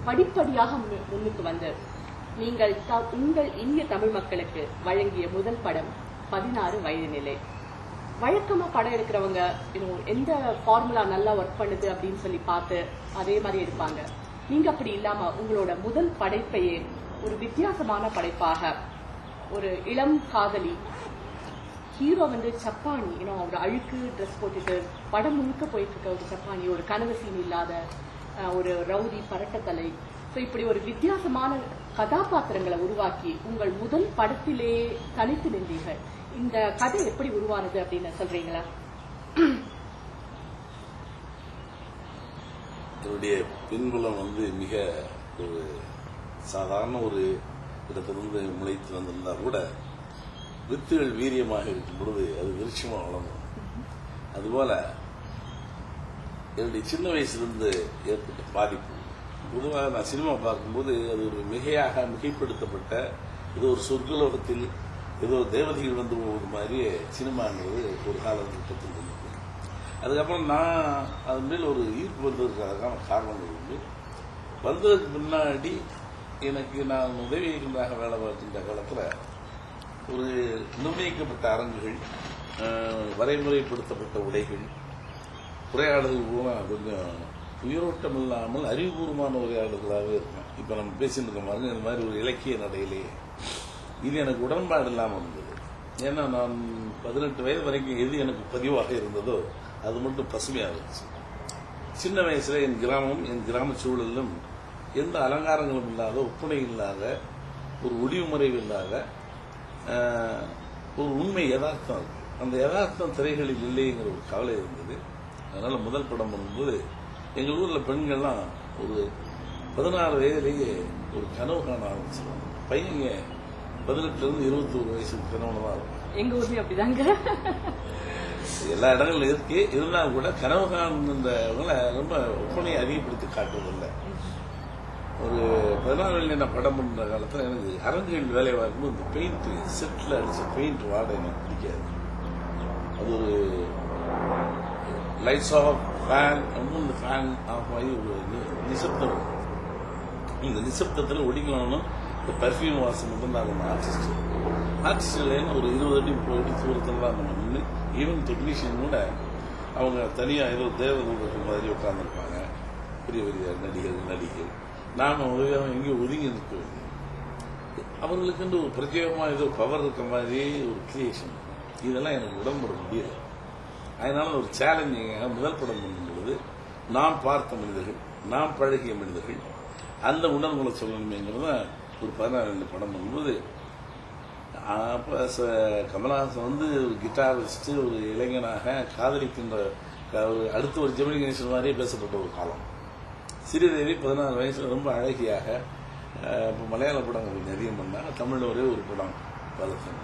படிப்படியாக முன்னுக்கு வந்து நீங்கள் உங்கள் இந்திய தமிழ் மக்களுக்கு வழங்கிய முதல் படம் 16 வயது நிலை. வழக்கமா படம் எடுக்கிறவங்க எந்த ஃபார்முலா நல்லா ஒர்க் பண்ணுது அப்படின்னு சொல்லி பார்த்து அதே மாதிரி எடுப்பாங்க. நீங்க அப்படி இல்லாம உங்களோட முதல் படைப்பையே ஒரு வித்தியாசமான படைப்பாக, ஒரு இளம் காதலி ஹீரோ சப்பானி, ஒரு அழுக்கு ட்ரெஸ் போட்டுட்டு படம் முழுக்க போயிட்டு இருக்க ஒரு சப்பானி, ஒரு கனவு சீன் இல்லாத ஒரு ரவுடி பரட்டத்தலை, இப்படி ஒரு வித்தியாசமான கதாபாத்திரங்களை உருவாக்கி உங்கள் முதல் படத்திலே தனித்து நின்றீர்கள். இந்த கதை எப்படி உருவானது அப்படின்னு சொல்றீங்களா? என்னுடைய பின்புலம் மிக ஒரு சாதாரண ஒரு இடத்திலிருந்து முளைத்து வந்திருந்தா கூட வித்துகள் வீரியமாக இருக்கும் பொழுது அது விருட்சமாக வளர்ந்தோம். அதுபோல என்னுடைய சின்ன வயசிலிருந்து ஏற்பட்ட பாதிப்பு, பொதுவாக நான் சினிமா பார்க்கும்போது அது ஒரு மிகைப்படுத்தப்பட்ட ஏதோ ஒரு சொர்க்கலோகத்தில் ஏதோ தேவதைகள் வந்து போவது மாதிரி சினிமாங்கிறது ஒரு காலகட்டத்தில் இருந்தது. அதுக்கப்புறம் நான் அது மேல் ஒரு ஈர்ப்பு வந்ததுக்கான காரணங்கள் உண்டு. வந்ததுக்கு முன்னாடி எனக்கு நான் உதவி இயக்குநராக வேலை பார்க்கின்ற காலத்தில் ஒரு நிர்ணயிக்கப்பட்ட அரங்குகள், வரைமுறைப்படுத்தப்பட்ட உடைகள், உரையாடல்கள் பூரா கொஞ்சம் உயிரோட்டம் இல்லாமல் அறிவுபூர்வமான உரையாடல்களாகவே இருக்கும். இப்ப நம்ம பேசிட்டு இருக்க மாதிரி இந்த மாதிரி ஒரு இலக்கிய நடையிலேயே இது எனக்கு உடன்பாடு இல்லாமல் இருந்தது. ஏன்னா நான் 18 வயது வரைக்கும் எது எனக்கு பதிவாக இருந்ததோ அது மட்டும் பசுமையாக இருந்துச்சு. சின்ன வயசுல என் கிராமம், என் கிராம சூழலும் எந்த அலங்காரங்களும் இல்லாத, ஒப்புனை இல்லாத, ஒரு ஒளிவுமுறை இல்லாத ஒரு உண்மை யதார்த்தம் இருக்கு. அந்த யதார்த்தம் திரைகளில் இல்லைங்கிற ஒரு கவலை இருந்தது. அதனால முதல் படம் பண்ணும்போது எங்கள் ஊர்ல பெண்கள்லாம் ஒரு 16 வயதிலேயே ஒரு கனவு காண ஆரம்பிச்சிருவாங்க. பையங்க 18 இருந்து 21 வயசு கனவுல தான் இருக்கும். எங்க ஊர்லயும் அப்படிதாங்க. எல்லா இடங்களும் இருக்கு. இருந்தாலும் கூட கனவு காண்றவங்கள ரொம்ப ஒப்பனையை அதிகப்படுத்தி காட்டுவதில்லை. ஒரு 14 வயதில் நான் படம் பண்ற காலத்தில் எனக்கு அரங்குகள் வேலை பார்க்கும்போது இந்த பெயிண்ட் செட்டில் அடிச்ச பெயிண்ட் வாடை எனக்கு பிடிக்காது. அது ஒரு லைட்ஸ் ஆஃப் ஃபேன், இந்த ஃபேன் ஆஃப் ஆகி ஒரு நிசப்தம். இந்த நிசப்தத்தில் ஒடிக்கலாம்னு இந்த பர்ஃபியூம் வாசம் மட்டும் தான் நம்ம ஆர்டிஸ்ட்லேன்னு ஒரு 20 அடி 30 அடி தூரத்தில் தான் நம்ம நின்று, ஈவன் டெக்னீஷியன் கூட அவங்க தனியாக ஏதோ தேவதூதர்கள் மாதிரி உட்கார்ந்துருப்பாங்க. பெரிய பெரிய நடிகர்கள் நாம உதவியாக எங்கேயும் ஒதுங்கி நிற்க வேண்டியது. அவர்களுக்கு ஒரு பிரத்யேகமாக ஏதோ பவர் இருக்க மாதிரி ஒரு கிரியேஷன், இதெல்லாம் எனக்கு உடம்பட முடியல. அதனால ஒரு சேலஞ்சிங்காக முதல் படம் பண்ணும்பொழுது நாம் பார்த்த மனிதர்கள், நாம் பழகிய மனிதர்கள், அந்த உணர்வுகளை சொல்லணுமேங்கிறத ஒரு 16 படம் பண்ணும்போது அப்ப கமலஹாசன் ஒரு கிட்டார் வச்சுட்டு ஒரு இளைஞனாக காதலிக்கின்ற அடுத்த ஒரு ஜெமினி கணேசன் மாதிரியே பேசப்பட்ட ஒரு காலம். ஸ்ரீதேவி 16 வயசுல ரொம்ப அழகியாக மலையாள படங்கள் நிறைய பண்ணாங்க. தமிழ்ல ஒரே ஒரு படம் வளர்த்தாங்க.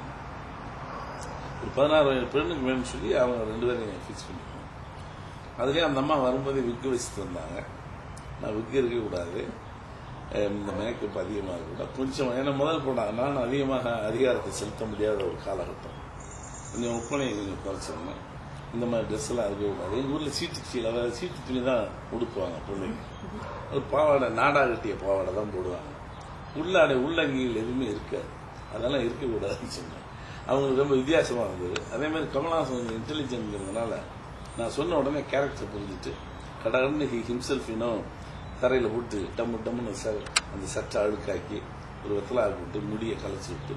ஒரு 16 வயது பெண்ணுக்கு வேணும்னு சொல்லி அவங்க 2 பேரையும் ஃபிக்ஸ் பண்ணிக்கணும். அதுலேயே அந்த அம்மா வரும்போது விக்கு வச்சுட்டு வந்தாங்க. நான் விக்கு இருக்கக்கூடாது, இந்த மேக்கப் அதிகமாக இருக்கக்கூடாது கொஞ்சம். ஏன்னா முதல் படம் நான் அதிகமாக அதிகாரத்தை செலுத்த முடியாத ஒரு காலகட்டம். கொஞ்சம் ஒப்பனையை கொஞ்சம் குறைச்சிருந்தேன். இந்த மாதிரி ட்ரெஸ் எல்லாம் இருக்கக்கூடாது. எங்கள் ஊரில் சீட்டு கீழே, அதாவது சீட்டு துணி தான் உடுப்புவாங்க பிள்ளைங்க. அது பாவாடை, நாடா கட்டிய பாவாடை தான் போடுவாங்க. உள்ளாடை உள்ளங்கிகள் எதுவுமே இருக்காது. அதெல்லாம் இருக்கக்கூடாதுன்னு சொன்னேன். அவங்களுக்கு ரொம்ப வித்தியாசமாக இருந்தது. அதே மாதிரி கமலஹாசன் கொஞ்சம் இன்டெலிஜென்ட்ங்கிறதுனால நான் சொன்ன உடனே கேரக்டர் புரிஞ்சுட்டு கடகடன்னு ஹிம்செல்ஃப் தரையில் போட்டு டம்மு டம்முன்னு அந்த சட்டை அழுக்காக்கி ஒரு வெத்தலை போட்டு முடியை கலைச்சி விட்டு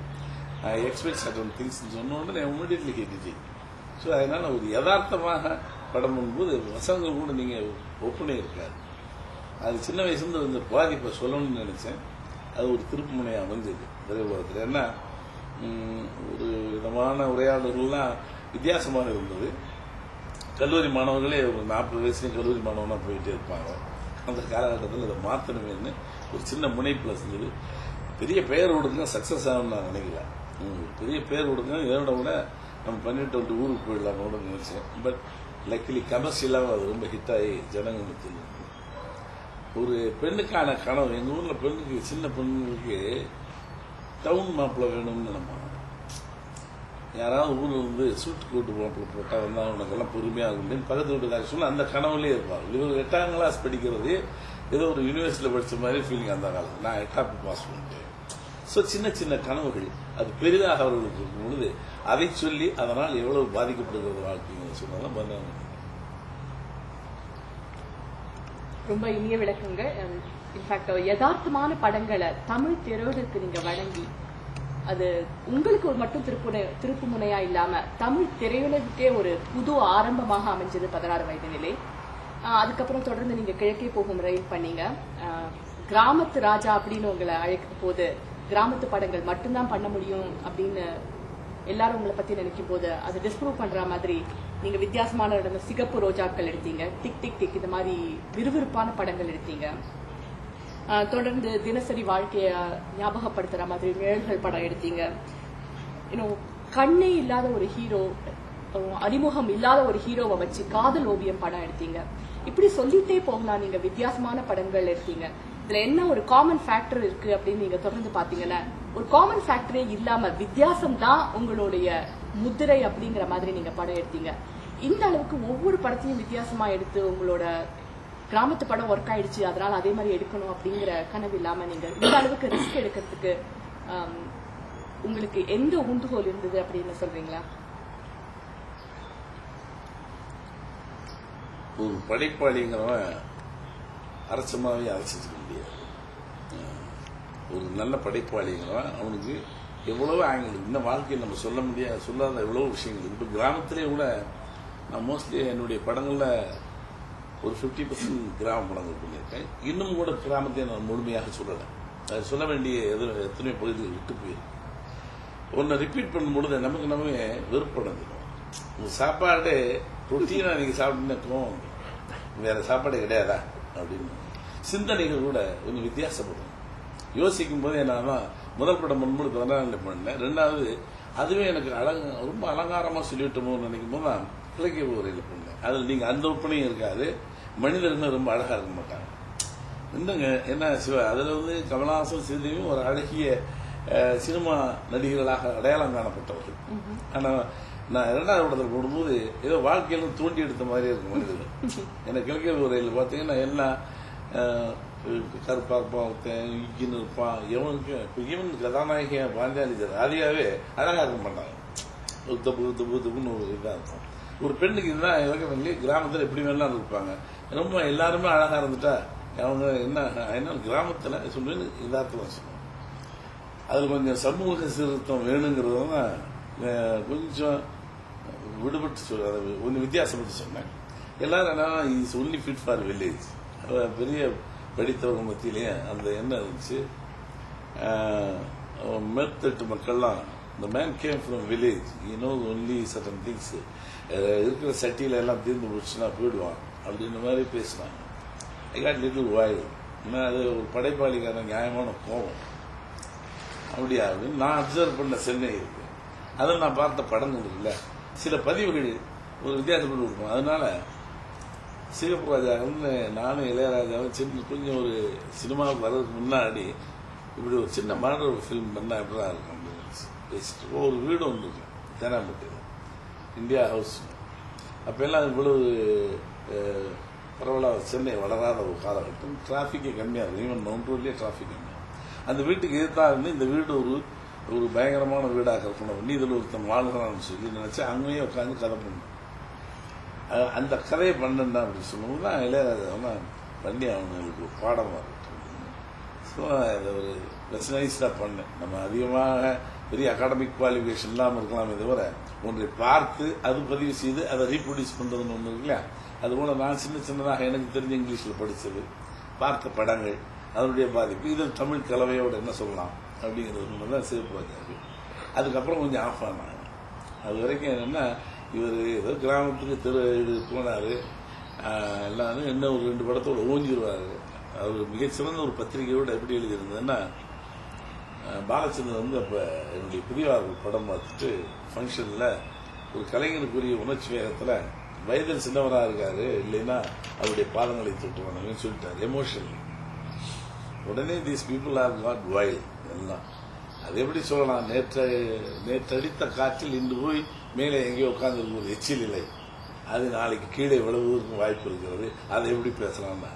எக்ஸ்பெக்ட் சர்டன் திங்ஸ் சொன்ன உடனே இமிடியட்லி கேட்டுச்சு. ஸோ அதனால ஒரு யதார்த்தமாக படம் பண்ணும்போது வசனங்கள் கூட நீங்கள் ஒப்புனே இருக்காது. அது சின்ன வயசுலேருந்து இந்த பாதிப்பை சொல்லணும்னு நினைச்சேன். அது ஒரு திருப்பு முனையை அமைஞ்சது திரையுலகத்தில். ஏன்னா ஒரு விதமான உரையாடல்கள்லாம் வித்தியாசமாக இருந்தது. கல்லூரி மாணவர்களே ஒரு 40 வயசுலேயும் கல்லூரி மாணவனாக போயிட்டே இருப்பாங்க. அந்த காலகட்டத்தில் இதை மாற்றணுமேனு ஒரு சின்ன முனைப்பில் இருந்தது. பெரிய பெயர் கொடுங்க, சக்ஸஸ் ஆகும்னு நான் நினைக்கல. பெரிய பேர் கொடுங்க, இதோட விட நம்ம பண்ணிட்டு வந்து ஊருக்கு போயிடலாமோட நினைச்சேன். பட் லக்கிலி கமர்ஷியலாக அது ரொம்ப ஹிட் ஆகி ஜனங்க மத்தியில் ஒரு பெண்ணுக்கான கனவு. எங்கள் ஊரில் பெண்ணுக்கு, சின்ன பெண்ணுக்கு டவுன் மாப்பிள்ள வேணும்னு நினைப்பாங்க. யாராவது ஊரில் சூட்டு கோட்டு மாப்பிள்ள போட்டால் வந்தால் உனக்கெல்லாம் பொறுமையாக இருக்கும். பக்கத்து வீட்டுக்காரர் சொன்னால் அந்த கனவுலேயே இருப்பாங்க. இவர் 8ஆம் கிளாஸ் படிக்கிறது ஏதோ ஒரு யூனிவர்சிட்டியில் படித்த மாதிரி ஃபீலிங் அந்த காலம். நான் 8th பாஸ் பண்ணிட்டேன். ஸோ சின்ன சின்ன கனவுகள் அது பெரிதாக அவர்களுக்கு இருக்கும் பொழுது அதை சொல்லி அதனால் எவ்வளவு பாதிக்கப்படுகிறது வாழ்க்கைன்னு சொன்னாலும் பண்ணாங்க. ரொம்ப இனிய விளக்கங்க. இன்ஃபேக்ட் யதார்த்தமான படங்களை தமிழ் திரையுலகிற்கு நீங்க வழங்கி அது உங்களுக்கு ஒரு மட்டும் திருப்பு முனையா இல்லாம தமிழ் திரையுலகுக்கே ஒரு புது ஆரம்பமாக அமைஞ்சது 16 வயது நிலை. அதுக்கப்புறம் தொடர்ந்து நீங்க கிழக்கே போகும் ரயில் பண்ணீங்க. கிராமத்து ராஜா அப்படின்னு உங்களை அழைக்கும் போது கிராமத்து படங்கள் மட்டும்தான் பண்ண முடியும் அப்படின்னு எல்லாரும் உங்களை பத்தி நினைக்கும் போது அதை டிஸ்ப்ரூவ் பண்ற மாதிரி நீங்க வித்தியாசமான நடந்த சிகப்பு ரோஜாக்கள் எடுத்தீங்க, டிக் டிக் டிக் இந்த மாதிரி விறுவிறுப்பான படங்கள் எடுத்தீங்க. தொடர்ந்து தினசரி வாழ்க்கைய ஞாபகப்படுத்துற மாதிரி நிழல்கள் படம் எடுத்தீங்க. இன்னும் கண்ணே இல்லாத ஒரு ஹீரோ, அறிமுகம் இல்லாத ஒரு ஹீரோவை வச்சு காதல் ஓவியம் படம் எடுத்தீங்க. இப்படி சொல்லிட்டே போகலாம். நீங்க வித்தியாசமான படங்கள் எடுத்தீங்க. இதுல என்ன ஒரு காமன் ஃபேக்டர் இருக்கு அப்படின்னு நீங்க தொடர்ந்து பாத்தீங்கன்னா ஒரு காமன் ஃபேக்டரே இல்லாம வித்தியாசம் தான் உங்களுடைய முத்திரை அப்படிங்கிற மாதிரி நீங்க படம் எடுத்தீங்க. இந்த அளவுக்கு ஒவ்வொரு படத்தையும் வித்தியாசமா எடுத்து உங்களோட கிராமத்து படம் ஒர்க் ஆயிடுச்சு அதனால அதே மாதிரி எடுக்கணும் அப்படிங்கிற கனவு இல்லாம நீங்க இந்த அளவுக்கு ரிஸ்க் எடுக்கிறதுக்கு உங்களுக்கு எந்த உந்துகோல் இருந்தது அப்படின்னு சொல்றீங்களா? ஒரு படைப்பாளிங்கிறவன் அரசமாவே அரைச்சிக்க முடியாது. ஒரு நல்ல படைப்பாளிங்கிறவன் அவனுக்கு எவ்வளவு ஆங்கிள் இன்னும் வாழ்க்கையில் நம்ம சொல்ல முடியாது, சொல்லாத எவ்வளவு விஷயங்கள். இப்போ கிராமத்திலே கூட நான் மோஸ்ட்லி என்னுடைய படங்கள்ல ஒரு 50% கிராம படங்கள் பண்ணியிருக்கேன். இன்னும் கூட கிராமத்தை நான் முழுமையாக சொல்லலை. அது சொல்ல வேண்டிய எத்தனையோ பகுதிகள் விட்டு போயிருக்கு. ஒன்றை ரிப்பீட் பண்ணும்பொழுது நமக்கு நம்ம வெறுப்படைஞ்சிடும். சாப்பாடு ரொட்டீனா நீங்க சாப்பிட்டுன்னு வேற சாப்பாடு கிடையாதா அப்படின்னு சிந்தனைகள் கூட கொஞ்சம் வித்தியாசப்படும். யோசிக்கும் போது என்னன்னா முதல் படம் முன்பு 14 பண்ணேன். ரெண்டாவது அதுவே எனக்கு ரொம்ப அலங்காரமா சொல்லிவிட்டோமோன்னு நினைக்கும் போது நான் கிழக்கே உரையில் பண்ணேன். அதில் நீங்க அந்த ஒப்பனையும் இருக்காது, மனிதர்கள் ரொம்ப அழகா இருக்க மாட்டாங்க. இன்னுங்க என்ன சிவா அதுல கமலஹாசன் ஸ்ரீதேவியும் ஒரு அழகிய சினிமா நடிகர்களாக அடையாளம் காணப்பட்டவர்கள். ஆனா நான் 2வது படத்தில் போடும்போது ஏதோ வாழ்க்கையில தூண்டி எடுத்த மாதிரி இருக்கும் மனிதர்கள். எனக்கு கிழக்கே உரையில் பார்த்தீங்கன்னா எல்லாம் கருப்பா இருப்பான், இக்கின்னு இருப்பான். எவனுக்கு ஈவன் கதாநாயகிய பாஞ்சாலி ராதிகாவே அழகா இருக்க மாட்டாங்க. ஒரு தப்புன்னு ஒரு இதா இருக்கும். ஒரு பெண்ணுக்கு இதுதான் இலக்கணம். கிராமத்தில் எப்படி வேணாலும் இருப்பாங்க. ரொம்ப எல்லாருமே அழகா இருந்துட்டா அவங்க என்ன கிராமத்துல சொல்லுன்னு இதார்த்தம் சொல்லுவாங்க. அதுல கொஞ்சம் சமூக சீர்திருத்தம் வேணுங்கிறத கொஞ்சம் விடுபட்டு சொல்ல கொஞ்சம் வித்தியாசப்பட்டு சொன்னேன். எல்லாரும் is only fit for village. பெரிய படித்தவங்க மத்தியிலேயே அந்த எண்ணம் இருந்துச்சு. மேற்தட்டு மக்கள்லாம் the man came from village, he knows only certain things. இருக்கிற சட்டியில எல்லாம் தீர்ந்து போச்சுன்னா போயிடுவான் அப்படின்ற மாதிரி பேசினாங்க. I got little void. அது ஒரு படைப்பாளிக்கான நியாயமான கோபம். அப்படியா அப்படின்னு நான் அப்சர்வ் பண்ண சென்னை இருக்கு. அதில் நான் பார்த்த படங்கள் இருக்குல்ல, சில பதிவுகள் ஒரு வித்தியாசப்பட்டு இருக்கும். அதனால சிகப்பு ராஜா நானும் இளையராஜாவும் சின்ன கொஞ்சம் ஒரு சினிமாவுக்கு வர்றதுக்கு முன்னாடி இப்படி ஒரு சின்ன மாடல் ஒரு ஃபிலிம் பண்ணா எப்படிதான் இருக்கும் அப்படின்னு பேசிட்டு ஒரு வீடு ஒன்று இருக்கு தேனாம்பட்டியில், இந்தியா ஹவுஸ். அப்ப எல்லாம் இவ்வளவு பரவலாக சென்னை வளராத ஒரு காலகட்டம். டிராஃபிக்கே கம்மியாக இருக்கும். ஈவன் மவுண்ட் ரோட்லேயே டிராஃபிக் கம்மியாக. அந்த வீட்டுக்கு எதிர்த்தா இருந்து இந்த வீடு ஒரு பயங்கரமான வீடாக கற்பனை பண்ணி இதில் ஒருத்தன் வாழ்கிறான்னு சொல்லி நினைச்சு அங்கேயே உட்காந்து கதை பண்ணணும். அந்த கதையை பண்ணா அப்படின்னு சொல்லும்போது தான் இளையராஜா பண்ணி அவங்களுக்கு பாடமாக இருக்கு. ஸோ அதை ஒரு வெஸ்டனைஸ்டாக பண்ணேன். நம்ம அதிகமாக பெரிய அகாடமிக் குவாலிஃபிகேஷன் இல்லாமல் இருக்கலாமே தவிர ஒன்றை பார்த்து அது பதிவு செய்து அதை ரீப்ரொடியூஸ் பண்ணுறதுன்னு ஒன்று இருக்கு இல்லையா. அதுபோல் நான் சின்னதாக எனக்கு தெரிஞ்ச இங்கிலீஷில் படித்தது, பார்த்த படங்கள், அதனுடைய பாதிப்பு, இது தமிழ் கலவையோடு என்ன சொல்லலாம் அப்படிங்கிறது தான் சிவப்பு. அதுக்கப்புறம் கொஞ்சம் ஆஃப் ஆனாங்க. அது வரைக்கும் என்னென்னா இவர் ஏதோ கிராமத்துக்கு போனார், எல்லாரும் என்ன ஒரு 2 படத்தோட ஓஞ்சிருவார். அவர் மிகச்சிறந்த ஒரு பத்திரிகையோடு எப்படி எழுதியிருந்ததுன்னா, பாலச்சந்திரன் அப்போ என்னுடைய பிரிவார்கள் படம் பார்த்துட்டு ஃபங்க்ஷனில் ஒரு கலைஞருக்குரிய உணர்ச்சி வேகத்தில் வயதில் சின்னவராக இருக்காரு, இல்லைன்னா அவருடைய பாதங்களை தொட்டுவானுங்கன்னு சொல்லிட்டார் எமோஷனல். உடனே these people are got wild எல்லாம். அது எப்படி சொல்லலாம், நேற்றடித்த காற்றில் இன்று போய் மேலே எங்கேயோ உட்கார்ந்து ஒரு எச்சில் இல்லை, அது நாளைக்கு கீழே விழுவதற்கு வாய்ப்பு இருக்கிறது, அதை எப்படி பேசலாம்னா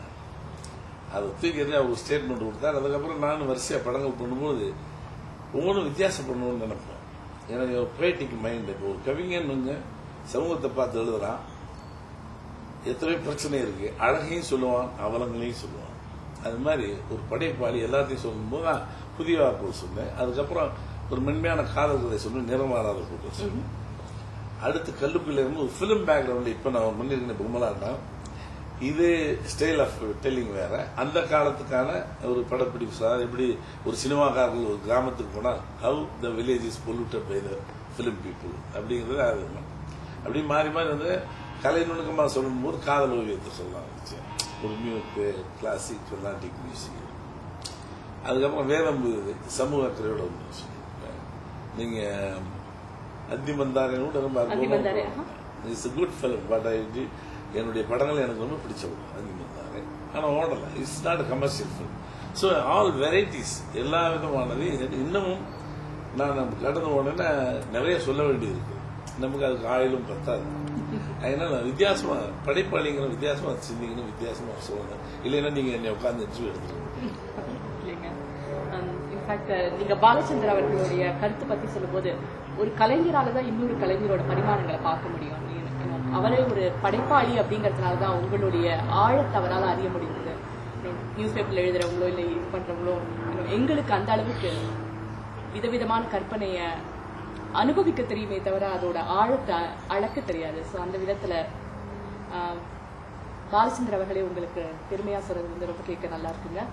அதை தூக்கி அவர் ஒரு ஸ்டேட்மெண்ட் கொடுத்தார். அதுக்கப்புறம் நானும் வரிசையாக படங்கள் பண்ணும்போது ஒவ்வொன்றும் வித்தியாசம் பண்ணணும்னு நினைப்பேன். எனக்கு பொய்டிக் மைண்ட். இப்போ ஒரு கவிஞன் சமூகத்தை பார்த்து எழுதுறான், எத்தனை பிரச்சனை இருக்கு, அழகையும் சொல்லுவான், அவலங்களையும் சொல்லுவான். அது மாதிரி ஒரு படைப்பாளி எல்லாத்தையும் சொல்லும்போது தான் புதிய வார்ப்புகள் சொன்னேன். அதுக்கப்புறம் ஒரு மென்மையான காதல் கதை சொல்லி நிறமாறாத போட்டு சொன்னேன். அடுத்து கல்லுக்குள்ள இருந்து ஒரு பிலிம் பேக்ரவுண்ட் இப்ப நான் பண்ணிருக்கேன் பொம்மலாட்டா. இது ஸ்டைல் ஆஃப் டெல்லிங் வேற. அந்த காலத்துக்கான ஒரு படப்பிடிப்பு சார். எப்படி ஒரு சினிமாக்காரர்கள் ஒரு கிராமத்துக்கு போனா how the village is polluted by the film people அப்படிங்கிறது அது அப்படி மாறி மாறி வந்து கலை நுணுக்கமா சொல்லும் போது காதல் ஓவியத்தை சொல்லலாம். ஒரு கிளாசிக் ரொமான்டிக் மியூசிக். அதுக்கப்புறம் வேதம் சமூக அக்கறையோட ஒன்று நீங்க அத்திமந்தாரோட ரொம்ப இட்ஸ் குட் ஃபிலிம். பட் என்னுடைய படங்கள் எனக்கு ரொம்ப பிடிச்ச அத்திமந்தாரே. ஆனால் ஓடல. It's not commercial film. So all varieties எல்லா விதமானது இன்னமும் நான் கடந்த உடனே நிறைய சொல்ல வேண்டியிருக்கு. நமக்கு அதுக்கு ஆயிலும் பத்தாது. அதனால வித்தியாசமா படைப்பாளிங்கிற வித்தியாசமா சிந்திக்கணும், வித்தியாசமா சொல்லணும். இல்லைன்னா நீங்க என்னை உட்கார்ந்து எடுத்துருங்க. இன்ஃபேக்ட் நீங்க பாலச்சந்திர அவர்களுடைய கருத்து பத்தி சொல்லும்போது ஒரு கலைஞராலதான் இன்னொரு கலைஞரோட பரிமாணங்களை பார்க்க முடியும். அவரே ஒரு படைப்பாளி அப்படிங்கறதுனாலதான் உங்களுடைய ஆழத்தை அவரால் அறிய முடிந்தது. நியூஸ் பேப்பர்ல எழுதுறவங்களோ இல்லை இது பண்றவங்களோ எங்களுக்கு அந்த அளவுக்கு விதவிதமான கற்பனைய அனுபவிக்க தெரியுமே தவிர அதோட ஆழத்தை அளக்க தெரியாது. ஸோ அந்த விதத்துல பாலச்சந்திர அவர்களே உங்களுக்கு பெருமையா சொல்றது வந்து ரொம்ப கேட்க நல்லா இருக்குங்க.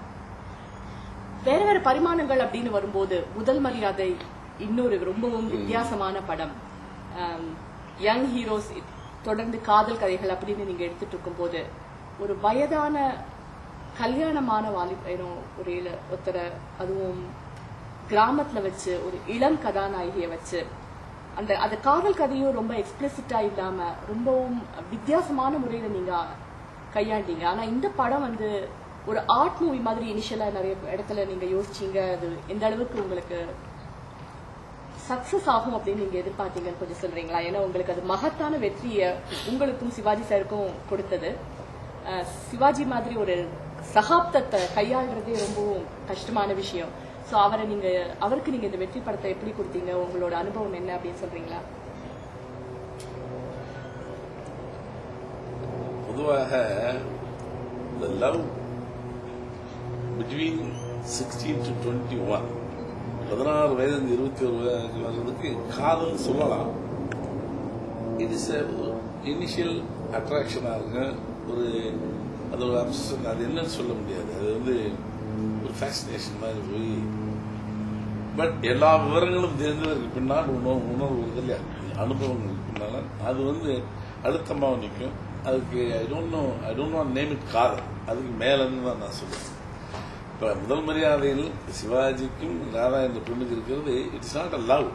வேற வேற பரிமாணங்கள் அப்படின்னு வரும்போது முதல் மரியாதை இன்னொரு ரொம்பவும் வித்தியாசமான படம். யங் ஹீரோஸ் தொடர்ந்து காதல் கதைகள் அப்படின்னு நீங்க எடுத்துட்டு இருக்கும் போது ஒரு வயதான கல்யாணமான ஒரு ஒருத்தரை அதுவும் கிராமத்துல வச்சு ஒரு இளம் கதாநாயகியை வச்சு அந்த காதல் கதையும் ரொம்ப எக்ஸ்பிளிசிட்டா இல்லாம ரொம்பவும் வித்தியாசமான முறையில நீங்க கையாண்டீங்க. ஆனா இந்த படம் வந்து ஒரு ஆர்ட் மூவி மாதிரி இனிஷியலா நிறைய இடத்துல நீங்க யோசிச்சீங்க. அது எந்த அளவுக்கு உங்களுக்கு சக்சஸ் ஆகும் அப்படின்னு நீங்க எதிர்பார்த்தீங்கன்னு கொஞ்சம் சொல்றீங்களா? ஏன்னா உங்களுக்கு அது மகத்தான வெற்றியை உங்களுக்கும் சிவாஜி சாருக்கும் கொடுத்தது. சிவாஜி மாதிரி ஒரு சகாப்தத்தை கையாளுறதே ரொம்பவும் கஷ்டமான விஷயம். சோ அவருக்கு நீங்க இந்த வெற்றி படத்தை எப்படி கொடுத்தீங்க? உங்களோட அனுபவம் என்ன அப்படின்னு சொல்றீங்களா? பொதுவாக the love between 16 to 21 16 வயது 21 வர்றதுக்கு காதல் சொல்லலாம். இட் இஸ் இனிஷியல் அட்ராக்ஷனா இருக்கு. அது ஒரு அப்சஷன். அது என்னன்னு சொல்ல முடியாது. அது வந்து ஒரு ஃபேசினேஷன் மாதிரி போய் பட் எல்லா விவரங்களும் தெரிஞ்சதற்கு பின்னால் உணர்வு வருது இல்லையா, அனுபவங்களுக்கு பின்னால அது வந்து அழுத்தமாக நிற்கும். அதுக்கு ஐ டோன்ட் நேம் இட் காதல். அதுக்கு மேலேருந்து தான் நான் சொல்லுவேன். இப்ப முதல் மரியாதையில் சிவாஜிக்கும் ராதா என்ற பெண்ணுக்கு இருக்கிறது it's not a love,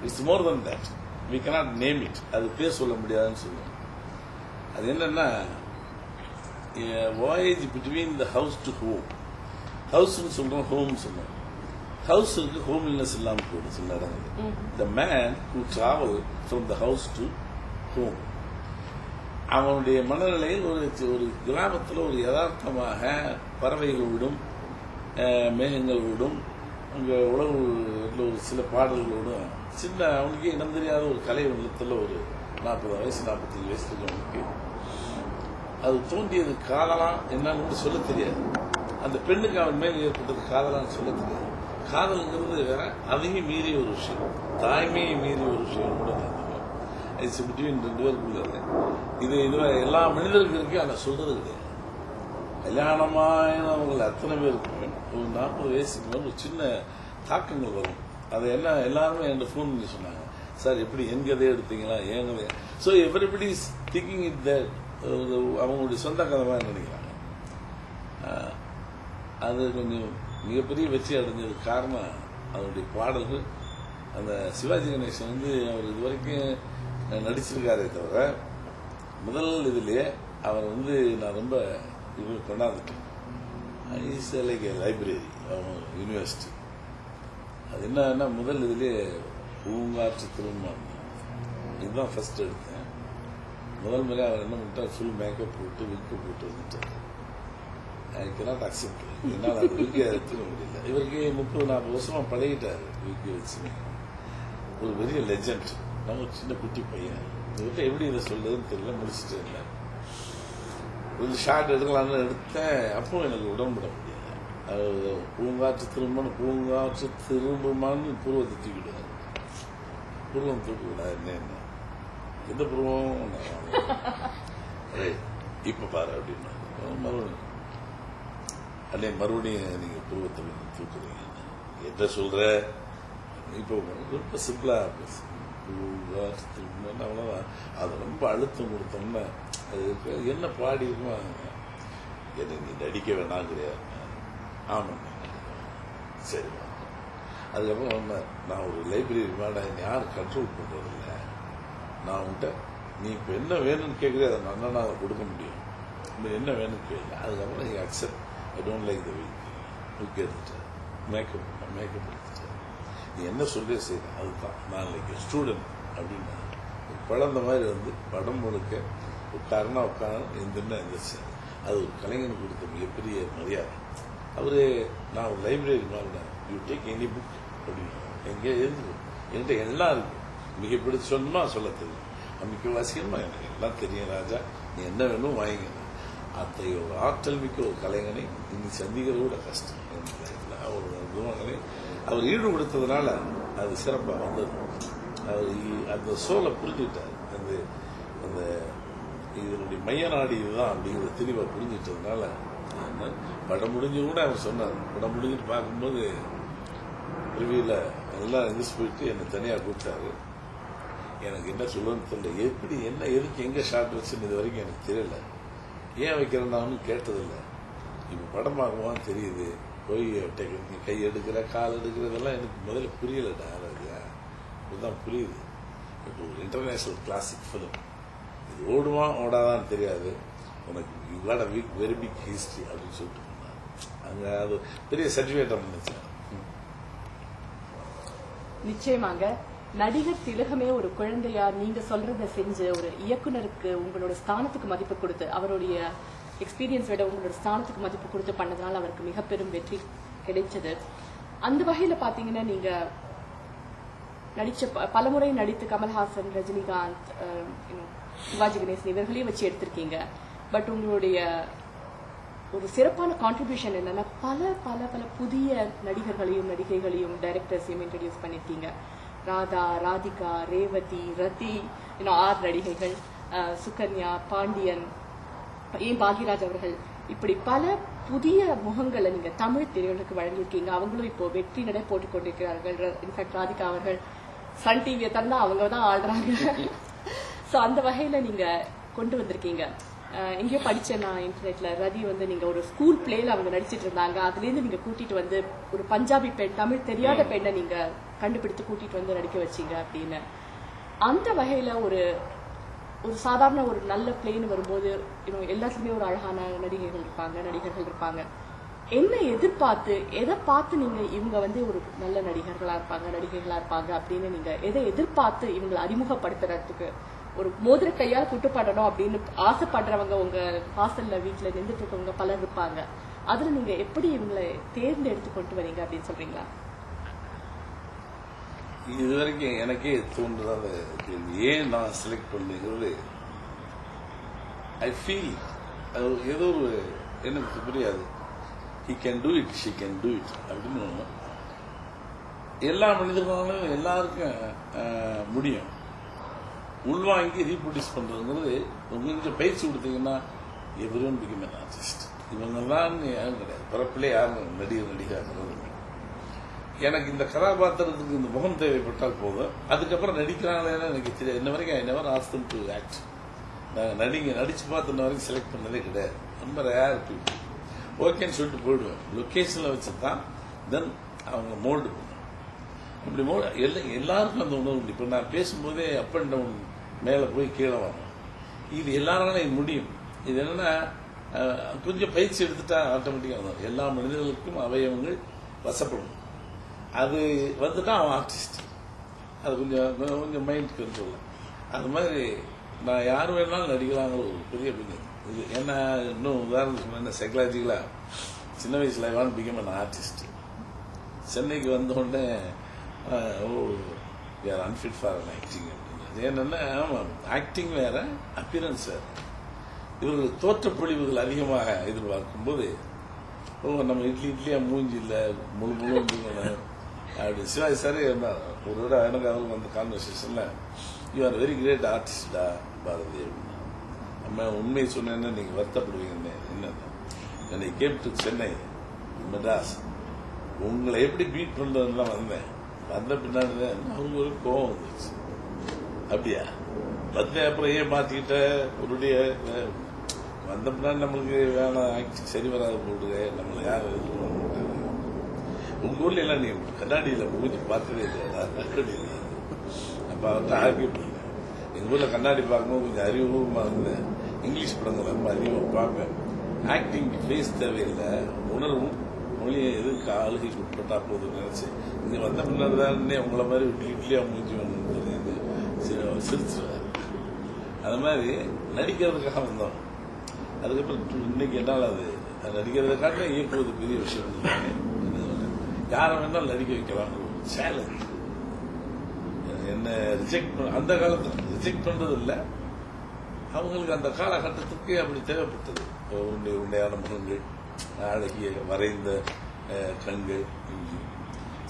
it's more than that. We cannot name it. அது பேர் சொல்ல முடியாதுன்னு சொல்லுவேன். அது என்னன்னா voyage between the house to home. ஹவுஸ்ன்னு சொல்றோம், ஹோம் சொல்றோம். ஹவுஸுக்கு ஹோம்லினஸ் இல்லாமல் போயிடும் சில இடங்கள். The man who travel from the house to home, அவனுடைய மனநிலையில் ஒரு கிராமத்தில் ஒரு யதார்த்தமாக பறவைகளோடும் மேகங்களோடும் அங்கே உழவு ஒரு சில பாடல்களோடும் சின்ன அவனுக்கே இனம் தெரியாத ஒரு கலை உள்ளத்தில் ஒரு 40 வயசு 45 வயசுக்கு அவனுக்கு அது தோன்றியது காதலா என்னன்னு சொல்ல தெரியாது. அந்த பெண்ணுக்கு அவன் மேல் ஏற்பட்டது காதலான்னு சொல்ல தெரியாது. காதல்ங்கிறது வேற, அதையும் மீறிய ஒரு விஷயம், தாய்மையை மீறிய ஒரு விஷயம் கூட இட்ஸ் பிட்வீன் 2 பேருக்குள்ள. இது எல்லா மனிதர்களுக்கும் அதை சொல்றது கிடையாது. கல்யாணமானவங்க அத்தனை பேருக்கு ஒரு 40 வயசுக்கு மேல ஒரு சின்ன தாக்கங்கள் வரும். அது என்ன எல்லாருமே என் ஃபோன் பண்ணி சொன்னாங்க, சார் எப்படி என் கதையை எடுத்தீங்களா ஏன் கதையா. So everybody is thinking it that அவங்களுடைய சொந்த கதை மாதிரி நினைக்கிறாங்க. அது கொஞ்சம் மிகப்பெரிய வெற்றி அடைஞ்சதுக்கு காரணம் அதனுடைய பாடல்கள். அந்த சிவாஜி கணேசன் வந்து அவர் இதுவரைக்கும் நடிச்சிருக்காரே தவிர முதல் இதுலயே அவர் வந்து நான் ரொம்ப இது கொண்டாந்துட்டேன். Is like library university. அது என்னன்னா முதல் இதுலயே பூங்காற்று திருமணம் இதுதான் ஃபர்ஸ்ட் எடுத்தேன். முதல் முறை அவர் என்ன பண்ணிட்டார், ஃபுல் மேக்கப் போட்டு விக்கு போட்டு வந்துட்டார். ஐ cannot accept. என்னால் அது விக்கி எடுத்துக்க முடியல. இவருக்கு 30-40 வருஷமா பழகிட்டாரு விக்கி வச்சுன்னு. ஒரு பெரிய லெஜண்ட். நம்ம சின்ன குட்டி பையன். இவர்கிட்ட எப்படி இதை சொல்றதுன்னு தெரியல, முடிச்சுட்டு இல்லை. ஒரு ஷார்ட் எடுக்கலாம்னு எடுத்தேன். அப்பவும் எனக்கு உடம்புட முடியல. பூங்காற்று திரும்புமான்னு புருவத்தை தூக்கிடுவாரு. புருவம் தூக்கிவிடா என்ன எந்த புருவம் இப்ப பாரு அப்படின்னா மறுபடியும் அண்ணே மறுபடியும் நீங்க புருவத்தை தூக்குறீங்க என்ன சொல்ற. இப்போ ரொம்ப சிம்பிளா அவ்வளவுதான். அது ரொம்ப அழுத்தம் கொடுத்தோம்னா அது என்ன பாடி இருக்குமா என்ன நீ நடிக்க வேணாம் கிடையாது. ஆமாம் சரி. அதுக்கப்புறம் நான் ஒரு லைப்ரரி மேடம் என்னை யாரும் கண்ட்ரோல் பண்றதில்லை. நான் உன்கிட்ட நீ இப்போ என்ன வேணும்னு கேட்குறே அதை நான் அதை கொடுக்க முடியும். என்ன வேணும்னு கேட்கல. அதுக்கப்புறம் நீ accept I don't like the week எடுத்துட்டேன். மேக்கப் எடுத்துட்டேன். நீ என்ன சொல்லி செய்யற அதுதான் நான் லைக் ஸ்டூடெண்ட் அப்படின்னா குழந்த மாதிரி படம் முழுக்க உட்காரனா எந்திரனா எந்திரிச்சு. அது ஒரு கலைஞனுக்கு கொடுத்த மிகப்பெரிய மரியாதை. அவரு நான் ஒரு லைப்ரரி மாதிரி யூ டேக் எனி புக் அப்படின்னு எங்கே இருந்து என்கிட்ட எல்லாம் இருக்கு. மிக பிடிச்சி சொன்னா சொல்ல தெரியும். மிக்க வாசிக்கணுமா எனக்கு எல்லாம் தெரியும் ராஜா, நீ என்ன வேணும் வாங்கிக்கணும். அத்தகைய ஒரு ஆற்றல் மிக்க ஒரு கலைஞனை இன்னைக்கு சந்திக்கிறது கூட கஷ்டம். அவர் ஈடுபடுத்ததுனால அது சிறப்பாக வந்தது. அவர் அந்த சோலை புரிஞ்சுட்டார். அந்த இதனுடைய மைய நாடு இதுதான் அப்படிங்கிறத தெளிவாக புரிஞ்சுட்டதுனால படம் முடிஞ்சு கூட அவர் சொன்னார். படம் முடிஞ்சுட்டு பார்க்கும்போது ரிவியூல எல்லாம் எந்திரிச்சு போயிட்டு என்னை தனியாக கூப்பிட்டாரு. எனக்கு என்ன சொல்லுன்னு தெரியல. எப்படி என்ன எதுக்கு எங்க ஷார்ட் வச்சுன்னு இது வரைக்கும் எனக்கு தெரியல. ஏன் வைக்கிறேன்னு கேட்டதில்லை. இப்ப படம் பார்க்குவான்னு தெரியுது. போய் கை எடுக்கிற கால் எடுக்கிறதெல்லாம் எனக்கு முதல்ல புரியலடா. இதுதான் புரியுது. இப்போ ஒரு இன்டர்நேஷனல் கிளாசிக் பிலிம் இது ஓடுமா ஓடாதான்னு தெரியாது. உனக்கு இவ்வளோ வெரி பிக் ஹிஸ்டரி அப்படின்னு சொல்லிட்டு போனாங்க. அங்க அது பெரிய சர்டிஃபிகேட் நினைச்சேன். நிச்சயமாங்க நடிகர் திலகமே ஒரு குழந்தையா நீங்க சொல்றத செஞ்சு ஒரு இயக்குனருக்கு உங்களோட ஸ்தானத்துக்கு மதிப்பு கொடுத்து அவருடைய எக்ஸ்பீரியன்ஸ் விட உங்களோட ஸ்தானத்துக்கு மதிப்பு கொடுத்து பண்ணதுனால அவருக்கு மிக பெரும் வெற்றி கிடைச்சது. அந்த வகையில பாத்தீங்கன்னா நீங்க நடிச்ச பலமுறை நடித்து கமல்ஹாசன், ரஜினிகாந்த், சிவாஜி கணேசன் இவர்களையும் வச்சு எடுத்திருக்கீங்க. பட் உங்களுடைய ஒரு சிறப்பான கான்ட்ரிபியூஷன் என்னன்னா பல பல பல புதிய நடிகர்களையும் நடிகைகளையும் டைரக்டர்ஸையும் இன்ட்ரடியூஸ் பண்ணிருக்கீங்க. ராதா, ராதிகா, ரேவதி, ரதி, 6 நடிகைகள், சுகன்யா, பாண்டியன், ஏன் பாக்யராஜ் அவர்கள், இப்படி பல புதிய முகங்களை நீங்க தமிழ் திரையுலகுக்கு வழங்கியிருக்கீங்க. அவங்களும் இப்போ வெற்றி நடை போட்டுக் கொண்டிருக்கிறார்கள். இன்ஃபேக்ட் ராதிகா அவர்கள் சன் டிவியை தந்தா அவங்க தான் ஆடுறாங்க. சோ அந்த வகையில நீங்க கொண்டு வந்திருக்கீங்க. எங்கேயோ படிச்சேன் நான் இன்டர்நெட்ல, ரதி நீங்க ஒரு ஸ்கூல் பிளேல அவங்க நடிச்சிட்டு இருந்தாங்க. அதுல இருந்து நீங்க கூட்டிட்டு வந்து ஒரு பஞ்சாபி பெண், தமிழ் தெரியாத பெண்ணை நீங்க கண்டுபிடித்து கூட்டிட்டு வந்து நடிக்க வச்சீங்க அப்படின்னு. அந்த வகையில ஒரு ஒரு சாதாரண ஒரு நல்ல பிளேன்னு வரும்போது எல்லாத்துலயுமே ஒரு அழகான நடிகைகள் இருப்பாங்க, நடிகர்கள் இருப்பாங்க. என்ன எதிர்பார்த்து எதை பார்த்து நீங்க இவங்க ஒரு நல்ல நடிகர்களா இருப்பாங்க, நடிகைகளா இருப்பாங்க அப்படின்னு நீங்க எதை எதிர்பார்த்து இவங்களை அறிமுகப்படுத்துறதுக்கு ஒரு மோதிர கையால் குட்டுப்படணும் அப்படின்னு ஆசைப்படுறவங்க உங்க வாசல்ல வீட்டுல நின்றுட்டு இருக்கவங்க பலர் இருப்பாங்க. அதுல நீங்க எப்படி இவங்களை தேர்ந்தெடுத்து கொண்டு வரீங்க அப்படின்னு சொல்றீங்களா? இது வரைக்கும் எனக்கே தோன்றுதான் ஏன் நான் செலக்ட் பண்ணுங்கிறது. ஐ ஃபீல் ஏதோ ஒரு எனக்கு புரியாது. he can do it, she can do it அப்படின்னு எல்லா மனிதர்களும் எல்லாருக்கும் முடியும். உள்வாங்கி ரீப்ரொடியூஸ் பண்றதுங்கிறது கொஞ்சம் பயிற்சி கொடுத்தீங்கன்னா எவரும் பிகம் an artist. இவங்கெல்லாம் யாரும் கிடையாது, பிறப்பிலே யாரும் நடிகர். எனக்கு இந்த கதாபாத்திரத்துக்கு இந்த முகம் தேவைப்பட்டால் போதும், அதுக்கப்புறம் நடிக்கிறாங்களே எனக்கு தெரியாது. இன்ன வரைக்கும் I never ask them to act. நடிச்சு பார்த்து இன்ன வரைக்கும் செலக்ட் பண்ணதே கிடையாது. ரொம்ப ரேர் பீப்புள். ஓகேன்னு சொல்லிட்டு போயிடுவேன். லொக்கேஷன்ல வச்சுதான் தென் அவங்க மோல்டு பண்ணுவாங்க. இப்படி எல்லாருக்கும் அந்த உணர்வு. இப்ப நான் பேசும்போதே அப் அண்ட் டவுன் மேல போய் கீழே வரணும். இது எல்லாராலும் முடியும். இது என்னன்னா கொஞ்சம் பயிற்சி எடுத்துட்டா ஆட்டோமேட்டிக்கா வரும். எல்லா மனிதர்களுக்கும் அவயவங்கள் வசப்படும். அது வந்துட்டா அவன் ஆர்டிஸ்ட். அது கொஞ்சம் மைண்ட் கண்ட்ரோல். அது மாதிரி நான் யார் வேணாலும் நடிக்கலாங்கிற ஒரு பெரிய இது என்ன இன்னும் உதாரணத்துக்கு சொன்ன சைக்கலாஜிக்கலா சின்ன வயசுல I want become an artist. சென்னைக்கு வந்த உடனே we are unfit for acting அப்படிங்கிறது என்னன்னா ஆக்டிங் வேற, அப்பியரன்ஸ் வேற. இவர்கள் தோற்றப்பொழிவுகள் அதிகமாக எதிர்பார்க்கும் போது நம்ம இட்லியா மூஞ்சி இல்லை முழு அப்படி சிவாஜி சாரே இருந்தார் ஒரு விட எனக்கு அவருக்கு அந்த கான்வர்சேஷன்ல யூ ஆர் வெரி கிரேட் ஆர்டிஸ்டா பாரதி. நம்ம உண்மையை சொன்னேன்னு நீங்க வருத்தப்படுவீங்க. என்ன கேம் டு சென்னை மெட்ராஸ் உங்களை எப்படி பீட் பண்றதுன்னு தான் வந்தேன். வந்த பின்னாடி அவருக்கு ஒரு கோபம் வந்துருச்சு. அப்படியா வந்தேன் அப்புறம் ஏன் மாத்திக்கிட்ட ஒருடைய வந்த பின்னாடி நம்மளுக்கு வேணாம் ஆக்டிங் சரி வராது போடுங்க நம்மளை யாரும் இது பண்ண மாட்டாங்க. உங்க ஊர்ல எல்லாம் நீ கண்ணாடியில மூஞ்சி பார்த்ததே இல்லையா? அப்ப அவர்கிட்ட ஆர்கியூ பண்ணேன். எங்க ஊர்ல கண்ணாடி பார்க்கும்போது கொஞ்சம் அறிவுபூர்வமா இருந்தேன். இங்கிலீஷ் படங்கள் ரொம்ப அதிகமாக பார்ப்பேன். ஆக்டிங் ஃபேஸ் தேவையில்லை, உணர்வும் மொழியை எதுக்கு ஆளுகைக்கு உட்பட்டா போதும் நினைச்சு இங்க வந்த பின்னாடி தானே உங்களை மாதிரி இட்லியா மூஞ்சி வந்து சிரிச்சுவார். அது மாதிரி நடிக்கிறதுக்காக வந்தோம். அதுக்கப்புறம் இன்னைக்கு என்னால் அது நடிக்கிறத காட்டில இயக்குவது பெரிய விஷயம் தானே. யாரை வேணாலும் நடிக்க வைக்கலாம் சேலஞ்ச். என்ன ரிஜெக்ட் பண்ண அந்த காலத்தில் ரிஜெக்ட் பண்றது இல்லை, அவங்களுக்கு அந்த காலகட்டத்துக்கு அப்படி தேவைப்பட்டது. உண்மையான முகங்கள், அழகிய வரைந்த கண்கள்.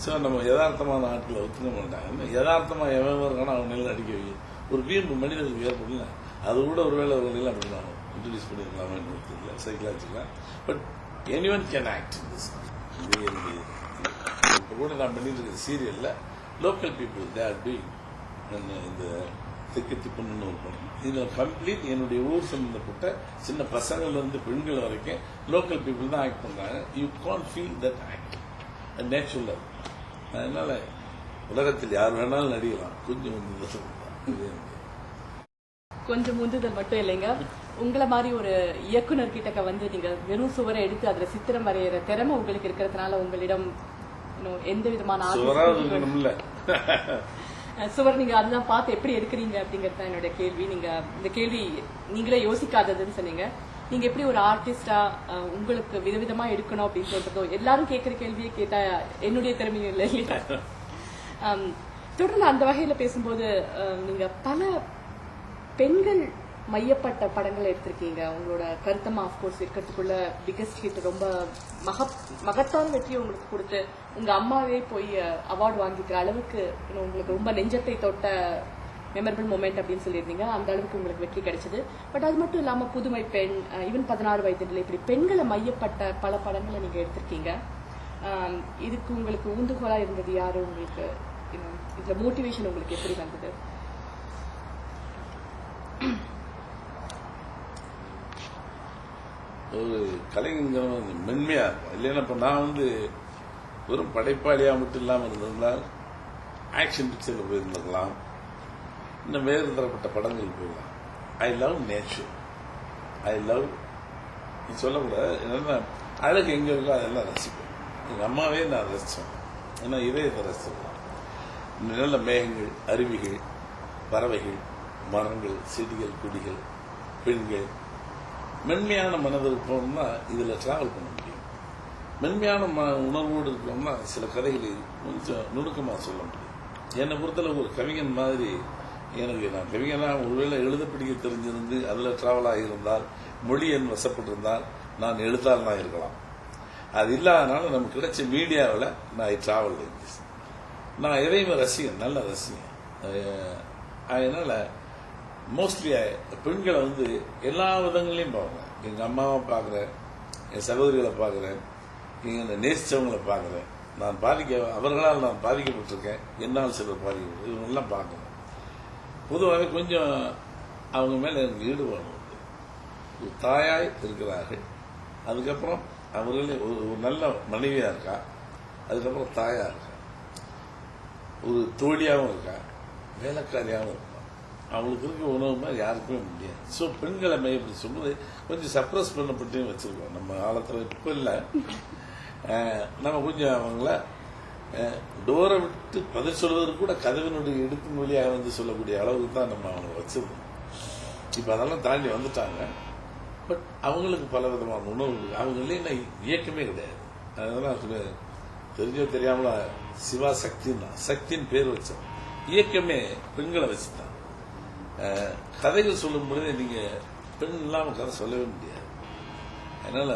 ஸோ நம்ம யதார்த்தமான ஆட்களை ஒத்துக்க மாட்டாங்க. யதார்த்தமா எவன் இருக்கானோ அவன் நெல் அடிக்க வை. ஒரு வீம்பு மனிதனுக்கு ஏற்படல. அது கூட ஒருவேளை அவர்கள் அப்படி நான் இன்ட்ரடியூஸ் பண்ணிருக்கலாமே தெரியல சைக்கலாஜிக்கலா. But anyone can act. இது என்னுடைய இப்போ கூட நான் பண்ணிட்டு இருக்க சீரியல்ல local people they are doing இந்த திக்கு திப்புன்னு ஒரு படம். இதுல கம்ப்ளீட் என்னுடைய ஊர் சம்பந்தப்பட்ட சின்ன பசங்கள்ல இருந்து பெண்கள் வரைக்கும் லோக்கல் பீப்புள் தான் ஆக்ட் பண்றாங்க. You Khan feel that act நேச்சுரலா. அதனால உலகத்தில் யார் வேணாலும் நடிகலாம். கொஞ்சம் முந்துதல் மட்டும் இல்லைங்க. உங்களை மாதிரி ஒரு இயக்குனர் கிட்ட வந்து நீங்க வெறும் சுவரை எடுத்து அதுல சித்திரம் வரைகிற திறமை உங்களுக்கு இருக்கிறதுனால உங்களிடம் எந்த விதமான சுவர் நீங்க அதெல்லாம் பார்த்து எப்படி எடுக்கிறீங்க அப்படிங்கறது தான் என்னோட கேள்வி. நீங்க இந்த கேள்வி நீங்களே யோசிக்காததுன்னு சொன்னீங்க. நீங்க எப்படி ஒரு ஆர்டிஸ்டா உங்களுக்கு விதவிதமா எடுக்கணும் அப்படின்னு சொல்றதோ எல்லாரும் கேட்கிற கேள்வியை கேட்டா என்னுடைய திறமையும் இல்லை. தொடர்ந்து அந்த வகையில பேசும்போது நீங்க பல பெண்கள் மையப்பட்ட படங்கள் எடுத்திருக்கீங்க. உங்களோட கருத்தமா ஆஃப்கோர்ஸ் இருக்கிறதுக்குள்ள பிகெஸ்ட் ஹிட் ரொம்ப மகத்தான வெற்றியை உங்களுக்கு கொடுத்து உங்க அம்மாவே போய் அவார்டு வாங்கிக்கிற அளவுக்கு உங்களுக்கு ரொம்ப நெஞ்சத்தை தொட்ட மெமரபிள் மூமெண்ட் அப்படின்னு சொல்லியிருந்தீங்க. அந்த அளவுக்கு உங்களுக்கு வெற்றி கிடைச்சது. பட் அது மட்டும் இல்லாம புதுமை பெண், ஈவன் 16 வயதுல இப்படி பெண்களை மையப்பட்ட பல படங்களை நீங்க எடுத்திருக்கீங்க. இதுக்கு உங்களுக்கு ஊந்துகோலா இருந்தது யாரு? உங்களுக்கு இதுல மோட்டிவேஷன் உங்களுக்கு எப்படி வந்தது? ஒரு கலைஞர் மென்மையா இருக்கும். இல்லைன்னா இப்ப நான் வந்து வெறும் படைப்பாளியா மட்டும் இல்லாமல் இருந்திருந்தால் ஆக்ஷன் பிக்சர்ல போயிருந்திருக்கலாம், இன்னும் வேறு தரப்பட்ட படங்கள் போயிடலாம். I love nature. I love நீ சொல்லக்கூடாது. என்னன்னா அழகு எங்க இருக்கோ அதெல்லாம் ரசிப்பேன். எங்க அம்மாவே நான் ரசிச்சேன். ஏன்னா இதயத்தை ரசிச்சேன். நல்ல மேகங்கள், அருவிகள், பறவைகள், மரங்கள், செடிகள், கொடிகள், பெண்கள், மென்மையான மனதில் போனோம்னா இதுல டிராவல் பண்ண முடியும். மென்மையான உணர்வோடு இருக்கோம்னா சில கதைகளை கொஞ்சம் நுணுக்கமா சொல்ல முடியும். என்னை பொறுத்தளவு ஒரு கவிஞன் மாதிரி எனக்கு நான் கவிஞனா ஒருவேளை எழுத பிடிக்க தெரிஞ்சிருந்து அதுல டிராவல் ஆகியிருந்தால், மொழி என் வசப்பட்டிருந்தால் நான் எழுத்தாளனா இருக்கலாம். அது இல்லாதனால நமக்கு கிடைச்ச மீடியாவில் நான் டிராவல் நான் எதையுமே ரசிகன், நல்ல ரசிகன். அதனால மோஸ்ட்லி பெண்களை வந்து எல்லா விதங்களையும் பார்க்குறேன். எங்க அம்மாவை பார்க்குறேன், என் சகோதரிகளை பார்க்குறேன், எங்க நேசிச்சவங்களை பார்க்குறேன். அவர்களால் நான் பாதிக்கப்பட்டிருக்கேன், என்னால் சிலர் பாதிக்கப்பட்டு இவங்கெல்லாம் பார்க்குறேன். பொதுவாக கொஞ்சம் அவங்க மேல எனக்கு ஈடுபாடு உண்டு. ஒரு தாயாய் இருக்கிறார்கள், அதுக்கப்புறம் அவர்களே ஒரு நல்ல மனைவியா இருக்கா, அதுக்கப்புறம் தாயா இருக்கா, ஒரு தோழியாகவும் இருக்கா, வேலைக்காரியாகவும் இருக்கா. அவங்களுக்கு இருக்க உணவு மாதிரி யாருக்குமே முடியாது. ஸோ பெண்களை இப்படி சொல்றது கொஞ்சம் சப்ரஸ் பண்ணப்பட்டு வச்சிருக்கோம் நம்ம காலத்தில். இப்போ இல்லை, நம்ம கொஞ்சம் அவங்கள டோரை விட்டு பதில் சொல்வதற்கு கூட கதவினுடைய எடுப்பு மொழியாக வந்து சொல்லக்கூடிய அளவுக்கு தான் நம்ம அவங்க வச்சிருந்தோம். இப்போ அதெல்லாம் தாண்டி வந்துட்டாங்க. பட் அவங்களுக்கு பல விதமான உணர்வுகள், அவங்க இல்லைன்னா இயக்கமே கிடையாது. அதெல்லாம் தெரிஞ்சோ தெரியாமல சிவா சக்தின்னு பேர் வச்சோம். இயக்கமே பெண்களை வச்சுதான். கதைகள் சொல்லும் பொழுதே நீங்க பெண் இல்லாம கதை சொல்லவே முடியாது. அதனால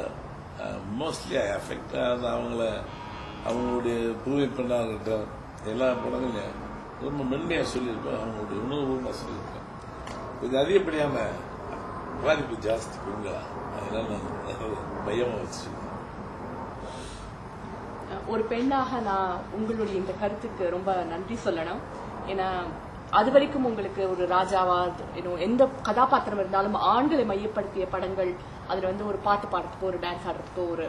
மோஸ்ட்லி ஐ அஃபெக்ட் அவங்களுடைய பூமி பெண்ணாக இருக்கட்டும், எல்லா படங்களையும் ரொம்ப மென்மையா சொல்லியிருப்பேன். அவங்களுடைய உணர்வுமா சொல்லியிருப்பேன். கொஞ்சம் அதிகப்படியான பாதிப்பு ஜாஸ்தி பெண்களா, அதனால நான் மையமா வச்சு. ஒரு பெண்ணாக நான் உங்களுடைய இந்த கருத்துக்கு ரொம்ப நன்றி சொல்லணும். ஏன்னா அது வரைக்கும் உங்களுக்கு ஒரு ராஜாவா எந்த கதாபாத்திரம் இருந்தாலும் ஆண்களை மையப்படுத்திய படங்கள், அதுல ஒரு பாட்டு பாடுறதுக்கோ ஒரு டான்ஸ் ஆடுறதுக்கோ ஒரு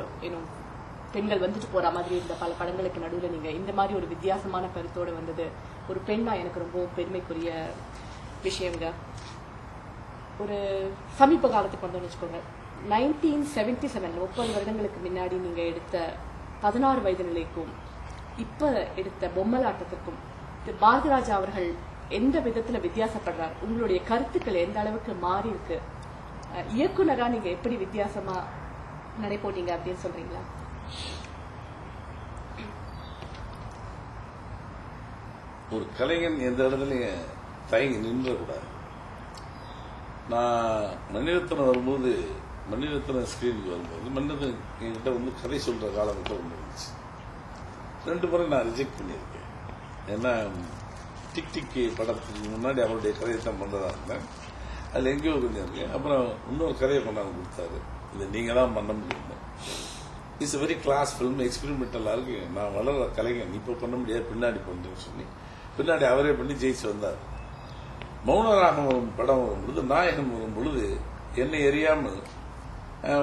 பெண்கள் வந்துட்டு போற மாதிரி இருந்த பல படங்களுக்கு நடுவில் நீங்க இந்த மாதிரி ஒரு வித்தியாசமான கருத்தோட வந்தது ஒரு பெண்ணா எனக்கு ரொம்ப பெருமைக்குரிய விஷயங்க. ஒரு சமீப காலத்துக்கு வந்தோம்னு வச்சுக்கோங்க, 1977 30 வருடங்களுக்கு முன்னாடி நீங்க எடுத்த 16 வயது நிலைக்கும் இப்ப எடுத்த பொம்மலாட்டத்துக்கும் பாரதிராஜா அவர்கள் எந்த விதத்துல வித்தியாசப்படுறார்? உங்களுடைய கருத்துக்கள் எந்த அளவுக்கு மாறி இருக்கு? இயக்குனரா நீங்க எப்படி வித்தியாசமா நடைபோட்டீங்க அப்படின்னு சொல்றீங்களா? ஒரு கலைஞன் எந்த இடத்துலயும் தயங்கி நின்றக்கூடாது. நான் மணிரத்னம் வரும்போது, மணிரத்னம் ஸ்கிரீனுக்கு வரும்போது மணிரத்னம் என்கிட்ட கதை சொல்ற காலகட்டம் ஒன்று இருந்துச்சு. 2 முறை நான் ரிஜெக்ட் பண்ணியிருக்கேன். ஏன்னா டிக் டிக் படத்துக்கு முன்னாடி அவருடைய கதையை தான் பண்ணதா இருந்தேன். அதில் எங்கேயோ கொஞ்சம் இருக்கு. அப்புறம் இன்னொரு கதையை கொண்டாந்து கொடுத்தாரு, இதை நீங்க தான் பண்ண முடியும். இட்ஸ் வெரி கிளாஸ் ஃபிலிம், எக்ஸ்பெரிமெண்டலா இருக்கு. நான் வளர கலைஞன், இப்ப பண்ண முடியாது, பின்னாடி பண்ணுறேன்னு சொல்லி பின்னாடி அவரே பண்ணி ஜெயிச்சு வந்தார். மௌனராகம் வரும் படம் வரும் பொழுது, நாயகன் வரும் பொழுது என்னை எரியாமல்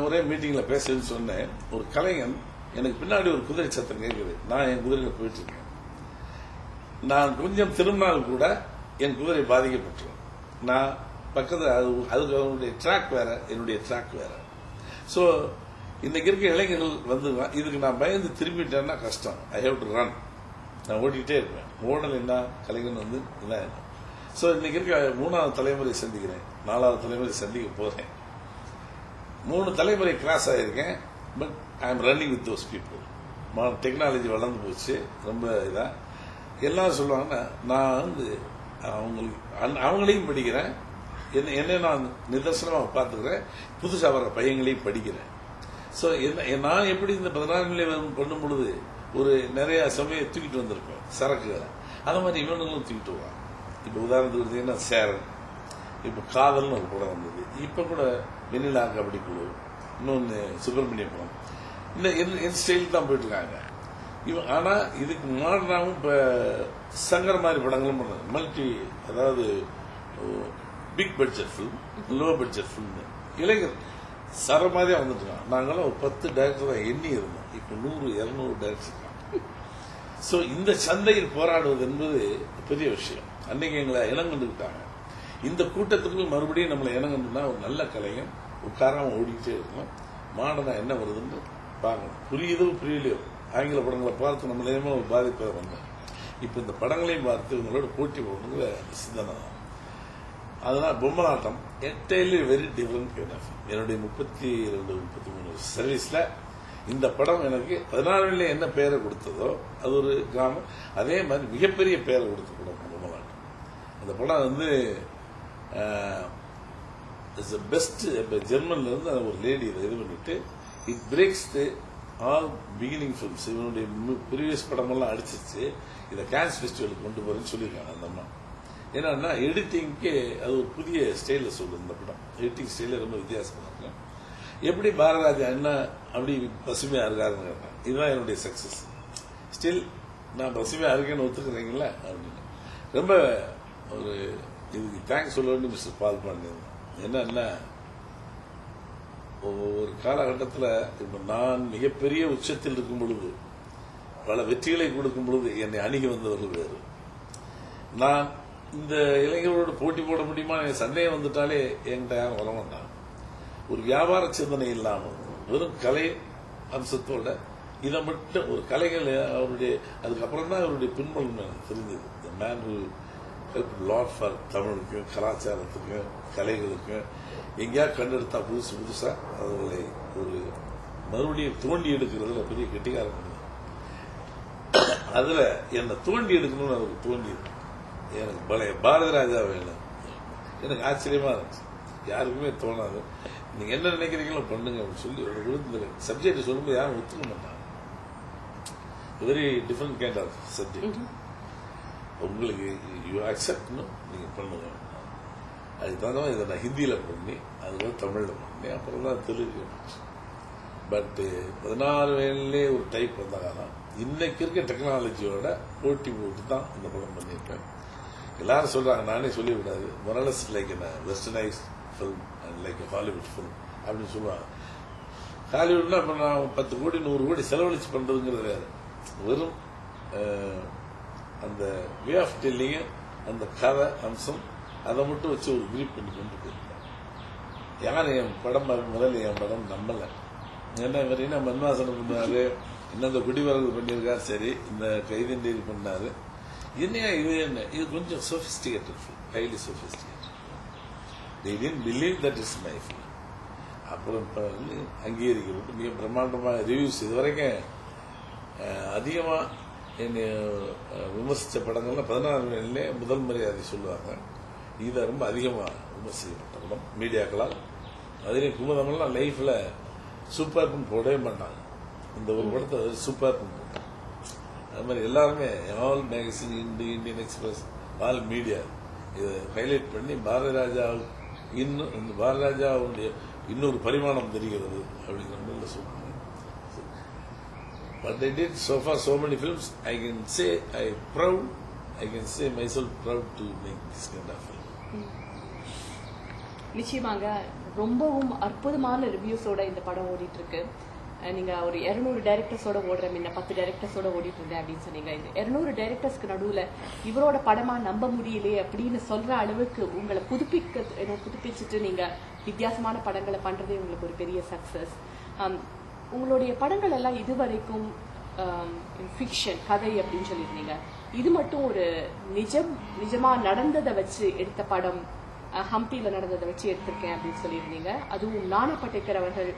ஒரே மீட்டிங்ல பேசுன்னு சொன்னேன். ஒரு கலைஞன், எனக்கு பின்னாடி ஒரு குதிரை சத்தம் கேட்குது, நான் என் குதிரையில போயிட்டு இருக்கேன். நான் கொஞ்சம் திரும்பினால் கூட என் குதிரை பாதிக்கப்பட்டுரும். நான் பக்கத்தில் அதுக்கு அவனுடைய ட்ராக் வேற, என்னுடைய ட்ராக் வேற. ஸோ இன்னைக்கு இருக்க இளைஞர்கள் இதுக்கு நான் பயந்து திரும்பிட்டேன்னா கஷ்டம். I have to run. நான் ஓடிக்கிட்டே இருப்பேன். ஓடல் என்ன கலைஞன் இல்லை. ஸோ இன்னைக்கு இருக்க 3வது தலைமுறை சந்திக்கிறேன், 4வது தலைமுறை சந்திக்க போறேன். 3 தலைமுறை கிராஸ் ஆயிருக்கேன். But I am running with those people. Technology வளர்ந்து போச்சு ரொம்ப இதா. எல்லாரும் சொல்லுவாங்கன்னா நான் அவங்களையும் படிக்கிறேன், என்ன நான் நிதர்சனமாக பார்த்துக்கிறேன், புதுசாக வர பையங்களையும் படிக்கிறேன். ஸோ நான் எப்படி இந்த 16 நிலை பண்ணும் பொழுது ஒரு நிறைய சமயம் தூக்கிட்டு வந்திருப்பேன் சரக்குகளை, அந்த மாதிரி இவனுங்களும் தூக்கிட்டு வருவாங்க. இப்போ உதாரணத்துக்கு பார்த்தீங்கன்னா சேரன், இப்போ காதல்னு ஒரு படம் வந்தது, இப்போ கூட வெண்ணிலா கபடி குழு, இன்னொன்று சுப்பிரமணிய படம், இந்த ஸ்டைல் தான் போயிட்டு இருக்காங்க. ஆனா இதுக்கு மாடர்னாவும் இப்ப சங்கர் மாதிரி படங்களும் பண்றாங்க. மல்டி, அதாவது big budget film, low budget film. இளைஞர் சர மாதிரியா வந்துட்டு இருக்காங்க. நாங்களாம் ஒரு 10 டைரக்டர் எண்ணி இருந்தோம், இப்ப 100-200 டைரக்டர். சோ இந்த சந்தையில் போராடுவது என்பது பெரிய விஷயம். அன்னைக்கு எங்களை இனம் கண்டுக்கிட்டாங்க. இந்த கூட்டத்துக்கு மறுபடியும் நம்மளை இனம் கண்டுனா ஒரு நல்ல கலைஞன் உட்காராம ஓடிக்கிட்டே இருக்கும். மாடர்னா என்ன வருதுன்னு பார்க்கணும். புரியுதோ புரியலையோ, ஆங்கில படங்களை பார்த்து நம்ம நேரமா ஒரு பாதிப்பை வந்தோம். இப்ப இந்த படங்களையும் பார்த்து இவங்களோட போட்டி போடணுங்கிற சிந்தனை தான். அதனால பொம்மலாட்டம் entirely very different kind of. என்னுடைய 32-33 சர்வீஸ்ல இந்த படம் எனக்கு 16 என்ன பெயரை கொடுத்ததோ அது ஒரு கிராமம், அதே மாதிரி மிகப்பெரிய பெயரை கொடுத்த படம் பொம்மலாட்டம். அந்த படம் பெஸ்ட். ஜெர்மன்ல இருந்து ஒரு லேடி இது பண்ணிட்டு it breaks the all beginning films. இவனுடைய ப்ரீவியஸ் படமெல்லாம் அடிச்சிச்சு, இதை கேன்ஸ் ஃபெஸ்டிவலுக்கு கொண்டு போறேன்னு சொல்லியிருக்காங்க அந்த அம்மா. ஏன்னா எடிட்டிங்க்கு அது ஒரு புதிய ஸ்டைல சொல்லுது. இந்த படம் எடிட்டிங் ஸ்டைல ரொம்ப வித்தியாசமா இருக்கும். எப்படி பாரதிராஜா என்ன அப்படி பசுமையா இருக்காருன்னு கேட்டேன். இதுதான் என்னுடைய சக்சஸ். ஸ்டில் நான் பசுமையா இருக்கேன்னு ஒத்துக்கிறீங்களா அப்படின்னு ரொம்ப ஒரு இதுக்கு தேங்க்ஸ் சொல்ல வேண்டிய மிஸ்டர் பால் பாண்டியன். என்னன்னா ஒவ்வொரு காலகட்டத்தில் இப்ப நான் மிகப்பெரிய உச்சத்தில் இருக்கும் பொழுது, பல வெற்றிகளை கொடுக்கும் பொழுது என்னை அணுகி வந்தவர்கள் வேறு. நான் இந்த இளைஞர்களோடு போட்டி போட முடியுமா சந்தேகம் வந்துட்டாலே என்கிட்ட யாரும் வர மாட்டாங்க. ஒரு வியாபார சிந்தனை இல்லாமல் வெறும் கலை அம்சத்தோட இதை மட்டும் ஒரு கலைகள் அவருடைய, அதுக்கப்புறம் தான் அவருடைய பின்புலம் எனக்கு தெரிஞ்சது. த man who help lot for தமிழுக்கும் கலாச்சாரத்துக்கும் கலைகளுக்கும். எங்கேயாவது கண்டெடுத்தா புதுசா அதுகளை ஒரு மறுபடியும் தோண்டி எடுக்கிறதுல பெரிய கெட்டிக்காரன். அதுல என்னை தோண்டி எடுக்கணும்னு அவருக்கு தோண்டியது. எனக்கு பழைய பாரதி ராஜா வேணும். எனக்கு ஆச்சரியமா இருந்துச்சு. யாருக்குமே தோணாது. நீங்க என்ன நினைக்கிறீங்களோ பண்ணுங்க அப்படின்னு சொல்லி ஒரு விருது சப்ஜெக்ட் சொல்லும்போது யாரும் ஒத்துக்க மாட்டாங்க. Very different kind of subject. உங்களுக்கு யூ அக்செப்ட்னும் நீங்க பண்ணுங்க. அதுக்கு தகுந்த இதை நான் ஹிந்தியில பண்ணி அதுக்கப்புறம் தமிழ்ல பண்ணி அப்புறம் தான் தெலுங்கு. பட் 16 வயதிலே ஒரு டைப் வந்தாங்கன்னா இன்னைக்கு இருக்க டெக்னாலஜியோட போட்டி போட்டு தான் இந்த படம் பண்ணியிருப்பேன். எல்லாரும் சொல்றாங்க, நானே சொல்லிவிடாது, morals like westernise film and like Hollywood film அப்படின்னு சொல்லுவாங்க. ஹாலிவுட்னா இப்போ நான் 10 கோடி 100 கோடி செலவழிச்சு பண்றதுங்கிறது வேறு. வெறும் அந்த வே ஆஃப் டெல்லிங்க, அந்த கதை அம்சம் அதை மட்டும் வச்சு ஒரு கிரீப் பண்ணி கொண்டு போயிருக்கேன். யாரும் என் படம் முதல்ல என் படம் நம்பலை. என்ன வரீங்கன்னா மன்வாசனம் பண்ணாரு, இன்னும் இந்த குடிவரவு பண்ணியிருக்காரு, சரி இந்த கைதண்டேரி பண்ணாரு. என்னையா இது என்ன, இது கொஞ்சம் sophisticated, highly sophisticated. they didn't believe that is my film. அப்புறம் இப்போ வந்து அங்கீகரிக்கப்பட்டு மிக பிரம்மாண்டமாக ரிவ்யூஸ். இது வரைக்கும் அதிகமாக என்னை விமர்சித்த படங்கள்லாம் 16 வயதிலே முதல் மரியாதை சொல்லுவாங்க. இதை ரொம்ப அதிகமாக விமர்சிக்கப்பட்ட படம் மீடியாக்களால். அதுலேயும் குமுதமெல்லாம் லைஃப்ல சூப்பர்னு போடவே மாட்டாங்க. இந்த ஒரு படத்தை சூப்பர் போட்டாங்க. அது மாதிரி எல்லாருமே all magazine, Indian express, all media இதை ஹைலைட் பண்ணி பாரதி ராஜா இன்னும் இந்த பாரதி ராஜாவுடைய இன்னொரு பரிமாணம் தெரிகிறது அப்படிங்கிற மாதிரி சொல்லுவாங்க. But I did so far so many films. I can say I can say myself proud to make this kind of film. நிச்சயமாக ரொம்பவும் அற்புதமான ரிவ்யூஸோட இந்த படம் ஓடிட்டு இருக்கு. நீங்க ஒரு 200 டைரக்டர்ஸோட ஓடுற முன்ன 10 டைரக்டர்ஸோட ஓடிட்டு இருந்தேன் அப்படின்னு சொன்னீங்க. இந்த 200 டைரக்டர்ஸ்க்கு நடுவுல இவரோட படமா நம்ப முடியலையே அப்படின்னு சொல்ற அளவுக்கு உங்களை புதுப்பிச்சுட்டு நீங்க வித்தியாசமான படங்களை பண்றதே உங்களுக்கு ஒரு பெரிய சக்சஸ். உங்களுடைய படங்கள் எல்லாம் இதுவரைக்கும் ஃபிக்ஷன், கதை அப்படின்னு சொல்லியிருந்தீங்க. இது மட்டும் ஒரு நிஜமா நடந்ததை வச்சு எடுத்த படம், ஹம்பியில நடந்ததை வச்சு எடுத்திருக்கேன் அப்படின்னு சொல்லியிருந்தீங்க. அதுவும் நானா படேக்கர் அவர்கள்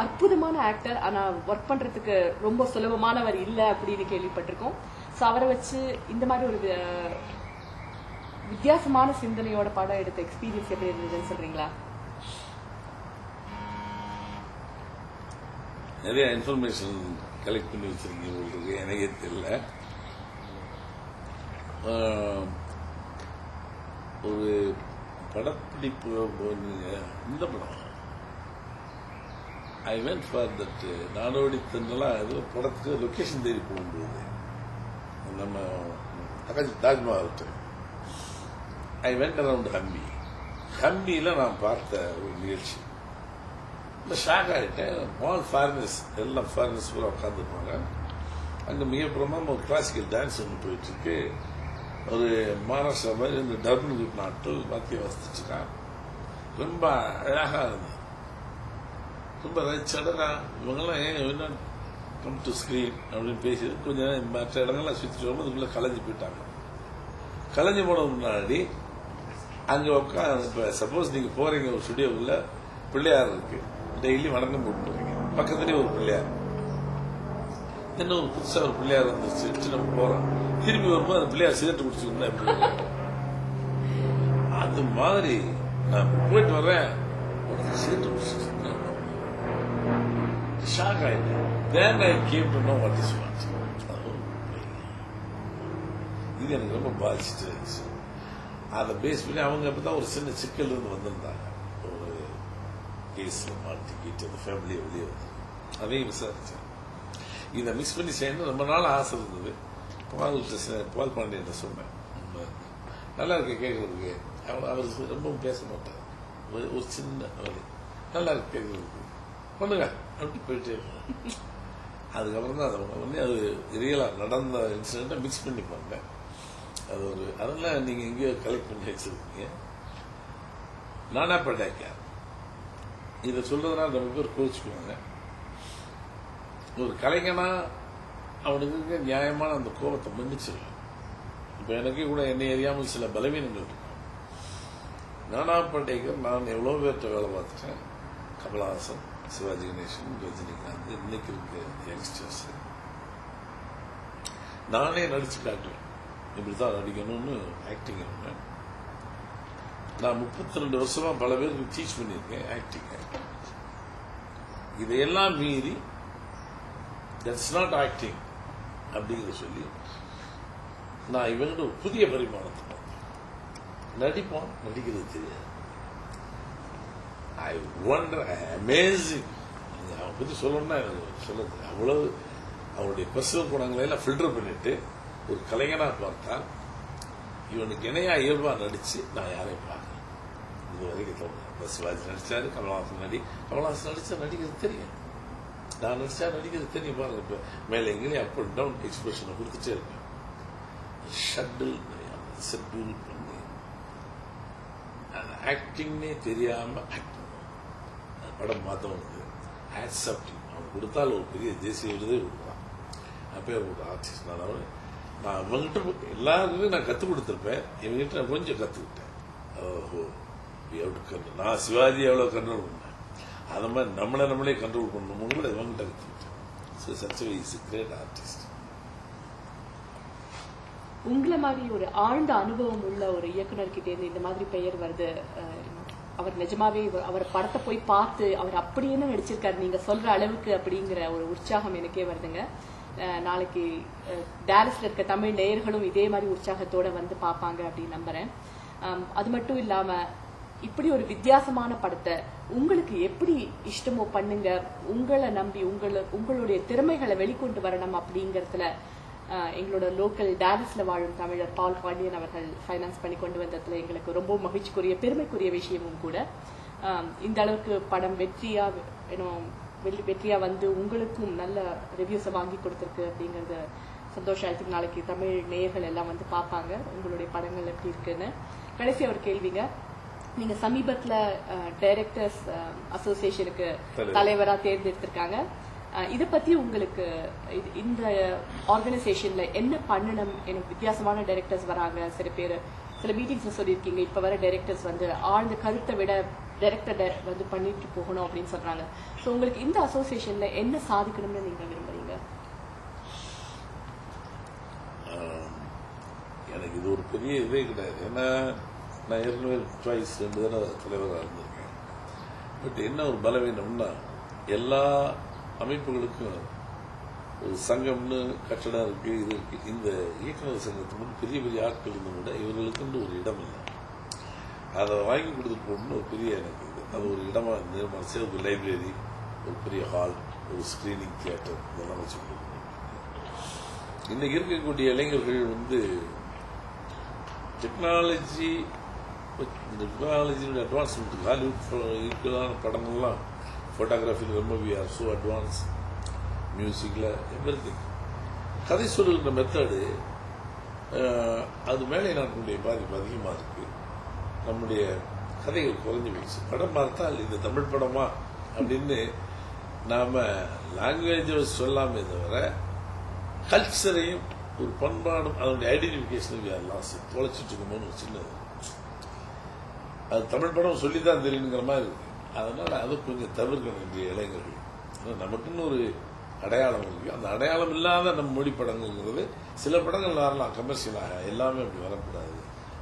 அற்புதமான ஆக்டர், ஆனா ஒர்க் பண்றதுக்கு ரொம்ப சுலபமானவர் இல்லை அப்படின்னு கேள்விப்பட்டிருக்கோம். ஸோ அவரை வச்சு இந்த மாதிரி ஒரு வித்தியாசமான சிந்தனையோட படம் எடுத்த எக்ஸ்பீரியன்ஸ் எப்படி இருந்ததுன்னு சொல்றீங்களா? நிறைய இன்ஃபர்மேஷன் கலெக்ட் பண்ணி வச்சிருக்கீங்க உங்களுக்கு, எனக்கே தெரியல. ஒரு படப்பிடிப்பு இந்த படம் ஐ வென்ட் ஃபார் தட் நாடோடி தென்றலாம் ஏதோ படத்துக்கு லொக்கேஷன் தேடி போகும்போது நம்ம தாஜ்மஹால் ஐ வென்ட் அரவுண்ட் ஹம்பியில் நான் பார்த்த ஒரு நிகழ்ச்சி. இந்த ஷாக் ஆகிட்டேன். ஆல் ஃபாரினர்ஸ், எல்லாம் ஃபாரினர்ஸ் பூரா உட்காந்துருப்பாங்க. அங்கே மிக பிரமாதமாக ஒரு கிளாசிக்கல் டான்ஸ் ஒன்று போயிட்டு இருக்கு. ஒரு மகாராஷ்டிரா மாதிரி இந்த டர்பன் குரூப் நாட்கள் வாத்தியம் வசிச்சுருக்கான். ரொம்ப அழகாக இருந்தது. ரொம்ப சடனா இவங்கெல்லாம் என்ன கம் டு ஸ்கிரீன் அப்படின்னு பேசி கொஞ்சம் மற்ற இடங்கள்லாம் சுற்றிட்டு வரும்போது இதுக்குள்ள கலைஞ்சு போயிட்டாங்க. கலைஞ்சு போன முன்னாடி அங்கே உட்காந்து, இப்போ சப்போஸ் நீங்கள் போறீங்க ஒரு ஸ்டுடியோவில், பிள்ளையார் இருக்கு, டெய்லி வணக்கம் போட்டு போறீங்க, பக்கத்துலேயே ஒரு பிள்ளையார், இன்னும் ஒரு புதுசாக ஒரு பிள்ளையார் வந்துருச்சு, நம்ம போறோம், திரும்பி வரும்போது அந்த பிள்ளையார் சிகரெட் குடிச்சுருந்தா எப்படி அது மாதிரி நான் போயிட்டு வர்றேன், சிகரெட் குடிச்சிருந்தேன். ஷாக் ஆயிட்டேன். Then I came to know what is what. இது எனக்கு ரொம்ப பாதிச்சுட்டு இருந்துச்சு. அதை பேஸ் பண்ணி அவங்க அப்பதான் ஒரு சின்ன சிக்கல் இருந்து வந்திருந்தாங்க. ஒரு கேஸ்ல மாட்டிக்கிட்டு அந்த ஃபேமிலியை வெளியே வந்து அதையும் விசாரிச்சேன். இதை மிஸ் பண்ணி செய்யணும் ரொம்ப நாள் ஆசை இருந்தது. பால் பாண்டியன் சொன்னேன், நல்லா இருக்கு கேட்கறதுக்கு. அவர் ரொம்பவும் பேச மாட்டார், ஒரு சின்ன வழி, நல்லா இருக்கு கேட்கறதுக்கு, பண்ணுங்க அப்படி போயிட்டே இருக்கேன். அதுக்கப்புறம் தான் அதை பண்ணி அது ரியலா நடந்த இன்சிடென்ட்டை மிக்ஸ் பண்ணி பண்ணேன். அது ஒரு அதெல்லாம் நீங்க எங்கேயோ கலெக்ட் பண்ணி வச்சிருக்கீங்க. நானா படேக்கர் இதை சொல்றதுனால ரொம்ப பேர் கோச்சுக்குவாங்க. ஒரு கலைஞனா அவனுக்கு நியாயமான அந்த கோபத்தை மன்னிச்சிருவேன். இப்ப எனக்கே கூட என்னை அறியாமல் சில பலவீனங்கள் இருக்கு. நானா படேகர் நான் எவ்வளவு பேர்கிட்ட வேலை பார்த்துட்டேன். கமலஹாசன், சிவாஜி கணேசன், ரஜினிகாந்த், இன்னைக்கு இருக்க யங்ஸ்டர்ஸ். நானே நடிச்சு காட்டுவேன், இப்படித்தான் நடிக்கணும்னு ஆக்டிங். நான் 32 வருஷமா பல பேருக்கு டீச் பண்ணியிருக்கேன் ஆக்டிங். இதையெல்லாம் மீறி தட்ஸ் நாட் ஆக்டிங் அப்படிங்கிற சொல்லி நான் இவங்கிட்ட ஒரு புதிய பரிமாணத்தை நடிப்பான், நடிக்கிறது தெரியாது. I wonder, amazing. அவன் பத்தி சொல்லணும்னா சொல்லுது அவ்வளவு. அவருடைய பர்சனல் குணங்களை எல்லாம் ஃபில்டர் பண்ணிட்டு ஒரு கலைஞனா பார்த்தால் இவனுக்கு இணையா இயல்பா நடிச்சு நான் யாரையும் பார்க்கல இது வரைக்கும் தோணுது. சிவாஜி நடிச்சாரு, கமலஹாசன் கமலஹாசன் நடிச்சா நடிக்கிறது தெரியும், நான் நடிச்சா நடிக்கிறது தெரியும். பாருங்க, இப்ப மேல எங்கேயும் அப் அண்ட் டவுன் எக்ஸ்பிரஷனை கொடுத்துட்டே இருப்பேன். ஷட்டில் செட்டில் பண்ணி ஆக்டிங்னே தெரியாம படம் பார்த்தவனுக்கு ஆக்செப்டிங் அவன் கொடுத்தால் ஒரு பெரிய தேசிய விருதே கொடுக்கலாம். அப்பே ஒரு ஆர்டிஸ்ட் நான் அவங்ககிட்ட எல்லாருக்குமே நான் கற்றுக் கொடுத்துருப்பேன். இவங்ககிட்ட நான் கொஞ்சம் கற்றுக்கிட்டேன். ஓஹோ, நான் சிவாஜி எவ்வளவு கண்ட்ரோல் பண்ணேன், அது மாதிரி நம்மளே கண்ட்ரோல் பண்ணணும் கூட இவங்ககிட்ட கற்றுக்கிட்டேன். So such is great artist. உங்களை மாதிரி ஒரு ஆழ்ந்த அனுபவம் உள்ள ஒரு இயக்குனர்கிட்ட இருந்து இந்த மாதிரி பெயர் வருது. அவர் நிஜமாவே அவர் படத்தை போய் பார்த்து அவர் அப்படியே நடிச்சிருக்காரு நீங்க சொல்ற அளவுக்கு அப்படிங்கிற ஒரு உற்சாகம் எனக்கே வருதுங்க. நாளைக்கு டாலஸ்ல இருக்க தமிழ் நேயர்களும் இதே மாதிரி உற்சாகத்தோட வந்து பார்ப்பாங்க அப்படின்னு நம்புறேன். அது மட்டும் இல்லாம இப்படி ஒரு வித்தியாசமான படத்தை உங்களுக்கு எப்படி இஷ்டமோ பண்ணுங்க, உங்களை நம்பி உங்களுடைய திறமைகளை வெளிக்கொண்டு வரணும் அப்படிங்கறதுல எங்களோட லோக்கல் டாலஸ்ல வாழும் தமிழர் பால் பாண்டியன் அவர்கள் ஃபைனான்ஸ் பண்ணி கொண்டு வந்ததுல எங்களுக்கு ரொம்ப மகிழ்ச்சிக்குரிய பெருமைக்குரிய விஷயமும் கூட. இந்த அளவுக்கு படம் வெற்றியா வந்து உங்களுக்கும் நல்ல ரிவ்யூஸை வாங்கி கொடுத்துருக்கு அப்படிங்கறது சந்தோஷம். ஆயிடுச்சு. நாளைக்கு தமிழ் நேயர்கள் எல்லாம் வந்து பார்ப்பாங்க உங்களுடைய படங்கள் எப்படி இருக்குன்னு. கடைசி ஒரு கேள்விங்க, நீங்க சமீபத்துல டைரக்டர்ஸ் அசோசியேஷனுக்கு தலைவரா தேர்ந்தெடுத்திருக்காங்க. இத பத்தி உங்களுக்கு இந்த ஆர்கனைசேஷன்ல என்ன பண்ணணும்? எனக்கு வித்தியாசமான டைரக்டர்ஸ் வராங்க, சில மீட்டிங்ஸ்ல சொல்லியிருக்கீங்க, இப்ப வர டைரக்டர்ஸ் வந்து ஆழ்ந்த கருத்தை விட டைரக்டர் வந்து பண்ணிட்டு போகணும் அப்படின்னு சொல்றாங்க. சோ உங்களுக்கு இந்த அசோசியேஷன்ல என்ன சாதிக்கணும்னு நீங்க விரும்புறீங்க? எனக்கு இது ஒரு பெரிய இதே கிடையாது. ஏன்னா நான் ஏற்கனவே 2 தடவை தலைவராக இருந்திருக்கேன். பட் என்ன ஒரு பலவீனம்னா எல்லா அமைப்புகளுக்கும் ஒரு சங்கம்னு கட்டடம் இருக்கு, இது இருக்கு. இந்த இயக்குநர் சங்கத்துக்கு பெரிய பெரிய ஆட்கள் இருந்தும் கூட இவர்களுக்கு ஒரு இடம் இல்லை. அதை வாங்கி கொடுத்துட்டு போகணும்னு ஒரு பெரிய எனக்கு இது. அது ஒரு இடமா நிர்மாணிச்சு ஒரு லைப்ரரி, ஒரு பெரிய ஹால், ஒரு ஸ்கிரீனிங் தியேட்டர் இதெல்லாம் வச்சு கொடுக்கணும். இன்னைக்கு இருக்கக்கூடிய இளைஞர்கள் வந்து டெக்னாலஜியோட அட்வான்ஸ்மெண்ட் ஹாலிவுட் படங்கள்லாம் போட்டோகிராஃபியில் ரொம்ப வி ஆர் ஸோ அட்வான்ஸ், மியூசிக்ல எவ்ரிதிங். கதை சொல்லுகிற மெத்தடு அது மேலே நாட்டினுடைய பாதிப்பு அதிகமாக இருக்கு. நம்முடைய கதைகள் குறைஞ்சி போயிடுச்சு. படம் பார்த்தால் இது தமிழ் படமா அப்படின்னு நாம லாங்குவேஜ் சொல்லாமே தவிர கல்ச்சரையும் ஒரு பண்பாடும் அதனுடைய ஐடென்டிபிகேஷன் லாஸ் தொலைச்சிட்டு இருக்கும்போது ஒரு சின்னது அது தமிழ் படம் சொல்லித்தான் தெரியுங்கிற மாதிரி இருக்கு. அதனால அதை கொஞ்சம் தவிர்க்கணும் இன்றைய இளைஞர்கள். நமக்குன்னு ஒரு அடையாளம் இருக்கு. அந்த அடையாளம் இல்லாத நம்ம மொழி படங்கள்ங்கிறது சில படங்கள் வரலாம் கமர்ஷியலாக, எல்லாமே அப்படி வரக்கூடாது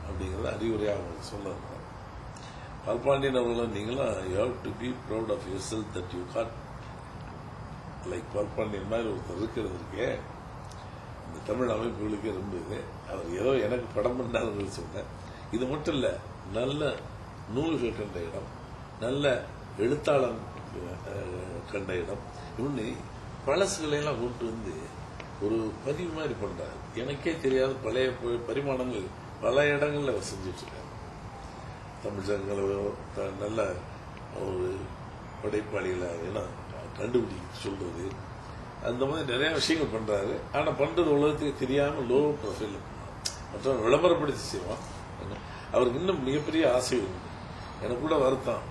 அப்படிங்கறது அறிவுரையாக அவங்களுக்கு சொல்ல இருக்கிறாங்க. பால்பாண்டியன் அவர்களும் நீங்களும் you have to be proud of your self that you got like Balpandian மாதிரி ஒருத்தர் இருக்கிறது இருக்கே. இந்த தமிழ் அமைப்புகளுக்கே ரொம்ப இது. அவர் ஏதோ எனக்கு படம் பண்ணாத சொன்னேன். இது மட்டும் இல்ல, நல்ல நூல்கள் கண்ட இடம், நல்ல எழுத்தாளர் கண்ட இடம், இன்னொன்னு பழசுகளையெல்லாம் கொண்டு வந்து ஒரு பதிவு மாதிரி பண்றாரு. எனக்கே தெரியாத பழைய பரிமாணங்கள் பல இடங்கள்ல அவர் செஞ்சுட்டு இருக்காரு. தமிழ் சங்கங்களோ நல்ல ஒரு படைப்பாளிகளை கண்டுபிடிக்க சொல்றது, அந்த மாதிரி நிறைய விஷயங்கள் பண்றாரு. ஆனா பண்றது உலகத்துக்கு தெரியாம லோ ப்ரொஃபைல் மற்ற விளம்பரப்படுத்தி செய்வான். அவருக்கு இன்னும் மிகப்பெரிய ஆசை உண்டு. எனக்கு கூட வருத்தம்,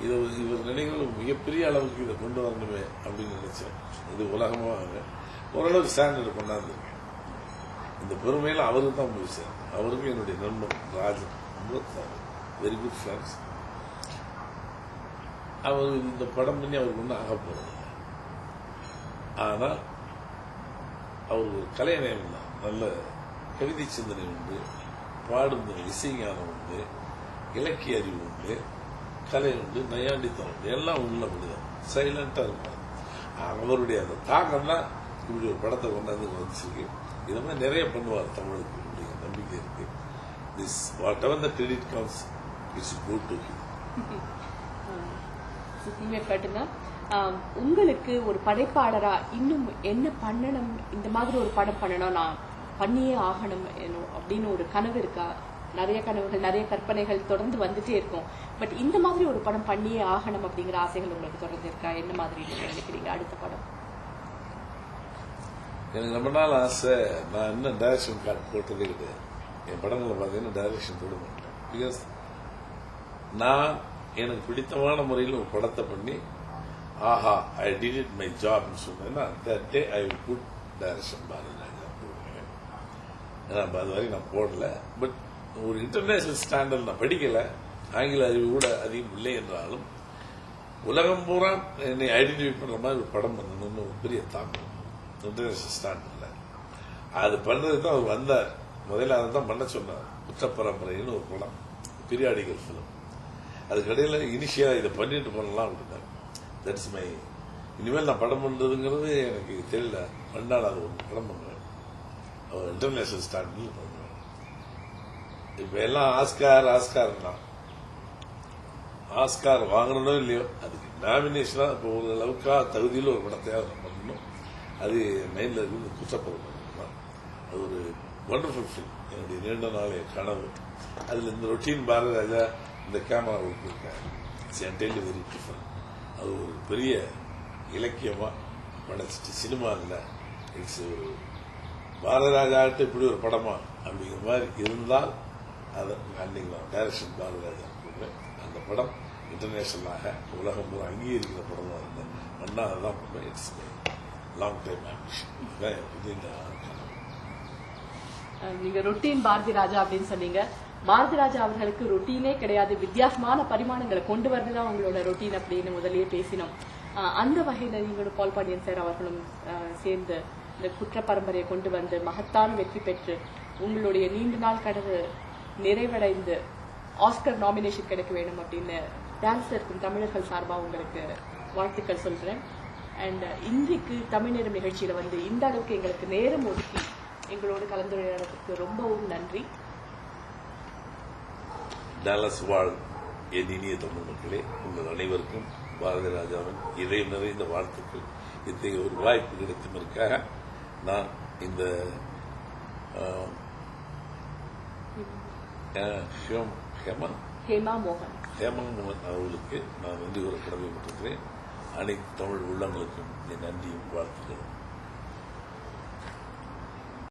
இவர் நினைவுகள் மிகப்பெரிய அளவுக்கு இதை கொண்டு வரணுமே அப்படின்னு நினைச்சேன். இது உலகமாக ஓரளவுக்கு ஸ்டாண்டர்ட் கொண்டாந்துருக்கேன். இந்த பெருமையில அவருக்கு தான் போய் சேரும். அவருக்கும் என்னுடைய நண்பர் ராஜன் வெரி குட் ஃப்ரெண்ட்ஸ். அவர் இந்த படம் பண்ணி அவருக்கு ஒன்றும் ஆக போறது. ஆனா அவர் ஒரு கலைநயம் தான், நல்ல கவிதை சிந்தனை உண்டு, பாடும் இசை ஞானம் உண்டு, இலக்கிய அறிவு உண்டு, கலை உண்டு, நையாண்டித்தனம் உண்டு, எல்லாம் உள்ளபடிதான் சைலண்டா இருப்பார். அவருடைய அந்த தாக்கம் தான் இப்படி ஒரு படத்தை கொண்டாந்து வந்துச்சிருக்கு. இது மாதிரி நிறைய பண்ணுவார் தமிழுக்கு, நம்பிக்கை இருக்கு. This what ever the credit comes it's good to him. உங்களுக்கு ஒரு படைப்பாளரா இன்னும் என்ன பண்ணணும், இந்த மாதிரி ஒரு படம் பண்ணணும், நான் பண்ணியே ஆகணும் அப்படின்னு ஒரு கனவு இருக்கா? நிறைய கனவுகள், நிறைய கற்பனைகள் தொடர்ந்து வந்துட்டே இருக்கும். பட் இந்த மாதிரி ஒரு படம் பண்ணியே ஆகணும் அப்படிங்கிற ஆசைகள் உங்களுக்கு தொடர்ந்து இருக்கா? என்ன மாதிரி நினைக்கிறீங்க அடுத்த படம்? எனக்கு ரொம்ப நாள் ஆசை. நான் இன்னும் டைரக்ஷன் கார்டு போட்டதே கிடையாது. என் படங்களை பார்த்தீங்கன்னா டைரக்ஷன் போட மாட்டேன். பிகாஸ் நான் எனக்கு பிடித்தமான முறையில் ஒரு படத்தை பண்ணி ஆஹா ஐ டிட் இட் மை ஜாப்னு சொன்னேன்னா that day I will put direction Bharathiraja போடுவேன். ஏன்னா அது வரைக்கும் நான் போடல. பட் ஒரு இன்டர்நேஷனல் ஸ்டாண்டர்ட் நான் படிக்கல, ஆங்கில அறிவு கூட அதிகம் இல்லை என்றாலும் உலகம் பூரா என்னை ஐடென்டிஃபை பண்ற மாதிரி ஒரு படம் பண்ணணும்னு ஒரு பெரிய தாக்கம் இன்டர்நேஷனல் ஸ்டாண்டர்ட்ல. அது பண்றதுக்கு தான் அவர் வந்தார். முதல்ல அதை தான் பண்ண சொன்னார். குற்றப்பரம்பரைன்னு ஒரு படம், பீரியாடிக்கல் ஃபிலிம். அதுக்கடையில் இனிஷியா இதை பண்ணிட்டு பண்ணலாம் அப்படின்னாரு. தட்ஸ் மை, இனிமேல் நான் படம் பண்றதுங்கிறது எனக்கு தெரியல, பண்ணால் அது ஒரு படம் பண்ணுவேன், அவர் இன்டர்நேஷனல் ஸ்டாண்டர்ட்ல பண்ணுவேன். இப்ப எல்லாம் ஆஸ்கார்னா ஆஸ்கார் வாங்கணும் இல்லையோ, அதுக்கு நாமினேஷனா இப்போ ஒரு அளவுக்கா தகுதியில் ஒரு படத்தையாவது பண்ணணும். அது மைண்ட்ல இருக்கு. குற்றப்பரம்பரை அது ஒரு வண்டர்ஃபுல் ஃபிலிம், என்னுடைய நீண்ட நாளைய கனவு. அதுல இந்த ரொட்டீன் பாரதிராஜா இந்த கேமரா கொடுத்துருக்காரு. It's entirely very different. அது ஒரு பெரிய இலக்கியமா படைச்சிட்டு சினிமாவில் இட்ஸ் ஒரு பாரதிராஜாட்டு இப்படி ஒரு படமா அப்படிங்கிற மாதிரி இருந்தால் அதை அன்னைக்கு நான் டைரக்ஷன் பாரதிராஜா பண்ணுவேன். அந்த படம் இன்டர்நேஷனலாக உலகம் பூரா அங்கீகரிக்கிற படமா இருந்தேன். அண்ணா அதுதான் பண்ணுவேன். It's long time ambition. நீங்க ரொட்டீன் பாரதி ராஜா அப்படின்னு சொன்னீங்க. பாரதி ராஜா அவர்களுக்கு ரொட்டீனே கிடையாது, வித்தியாசமான பரிமாணங்களை கொண்டு வரதுதான் உங்களோட ரொட்டீன் அப்படின்னு முதல்லயே பேசினோம். அந்த வகையில நீங்களோட பால் பாண்டியன் சார் அவர்களும் சேர்ந்து இந்த குற்ற பரம்பரையை கொண்டு வந்து மகத்தான வெற்றி பெற்று உங்களுடைய நீண்ட நாள் கனவு நிறைவடைந்து ஆஸ்கர் நாமினேஷன் கிடைக்க வேண்டும் அப்படின்னு டான்ஸ்ல இருக்கும் தமிழர்கள் சார்பா உங்களுக்கு வாழ்த்துக்கள் சொல்றேன். அண்ட் இன்றைக்கு தமிழ் நேரம் நிகழ்ச்சியில வந்து இந்த அளவுக்கு எங்களுக்கு நேரம் ஒதுக்கி எங்களோடு கலந்துரையாடுறதுக்கு ரொம்பவும் நன்றி. டாலஸ் வாழ் என் இனிய தமிழ் மக்களே, உங்கள் அனைவருக்கும் பாரதி ராஜாவின் இதய நிறைந்த வாழ்த்துக்கள். இத்தகைய ஒரு வாய்ப்பு கிடைத்ததற்காக நான் இந்த ஹேமா மோகன் அவர்களுக்கு நான் நன்றி கூற கடமைப்பட்டிருக்கிறேன். அனைத்து தமிழ் உள்ளங்களுக்கும் என் நன்றியும் வாழ்த்துக்களும்.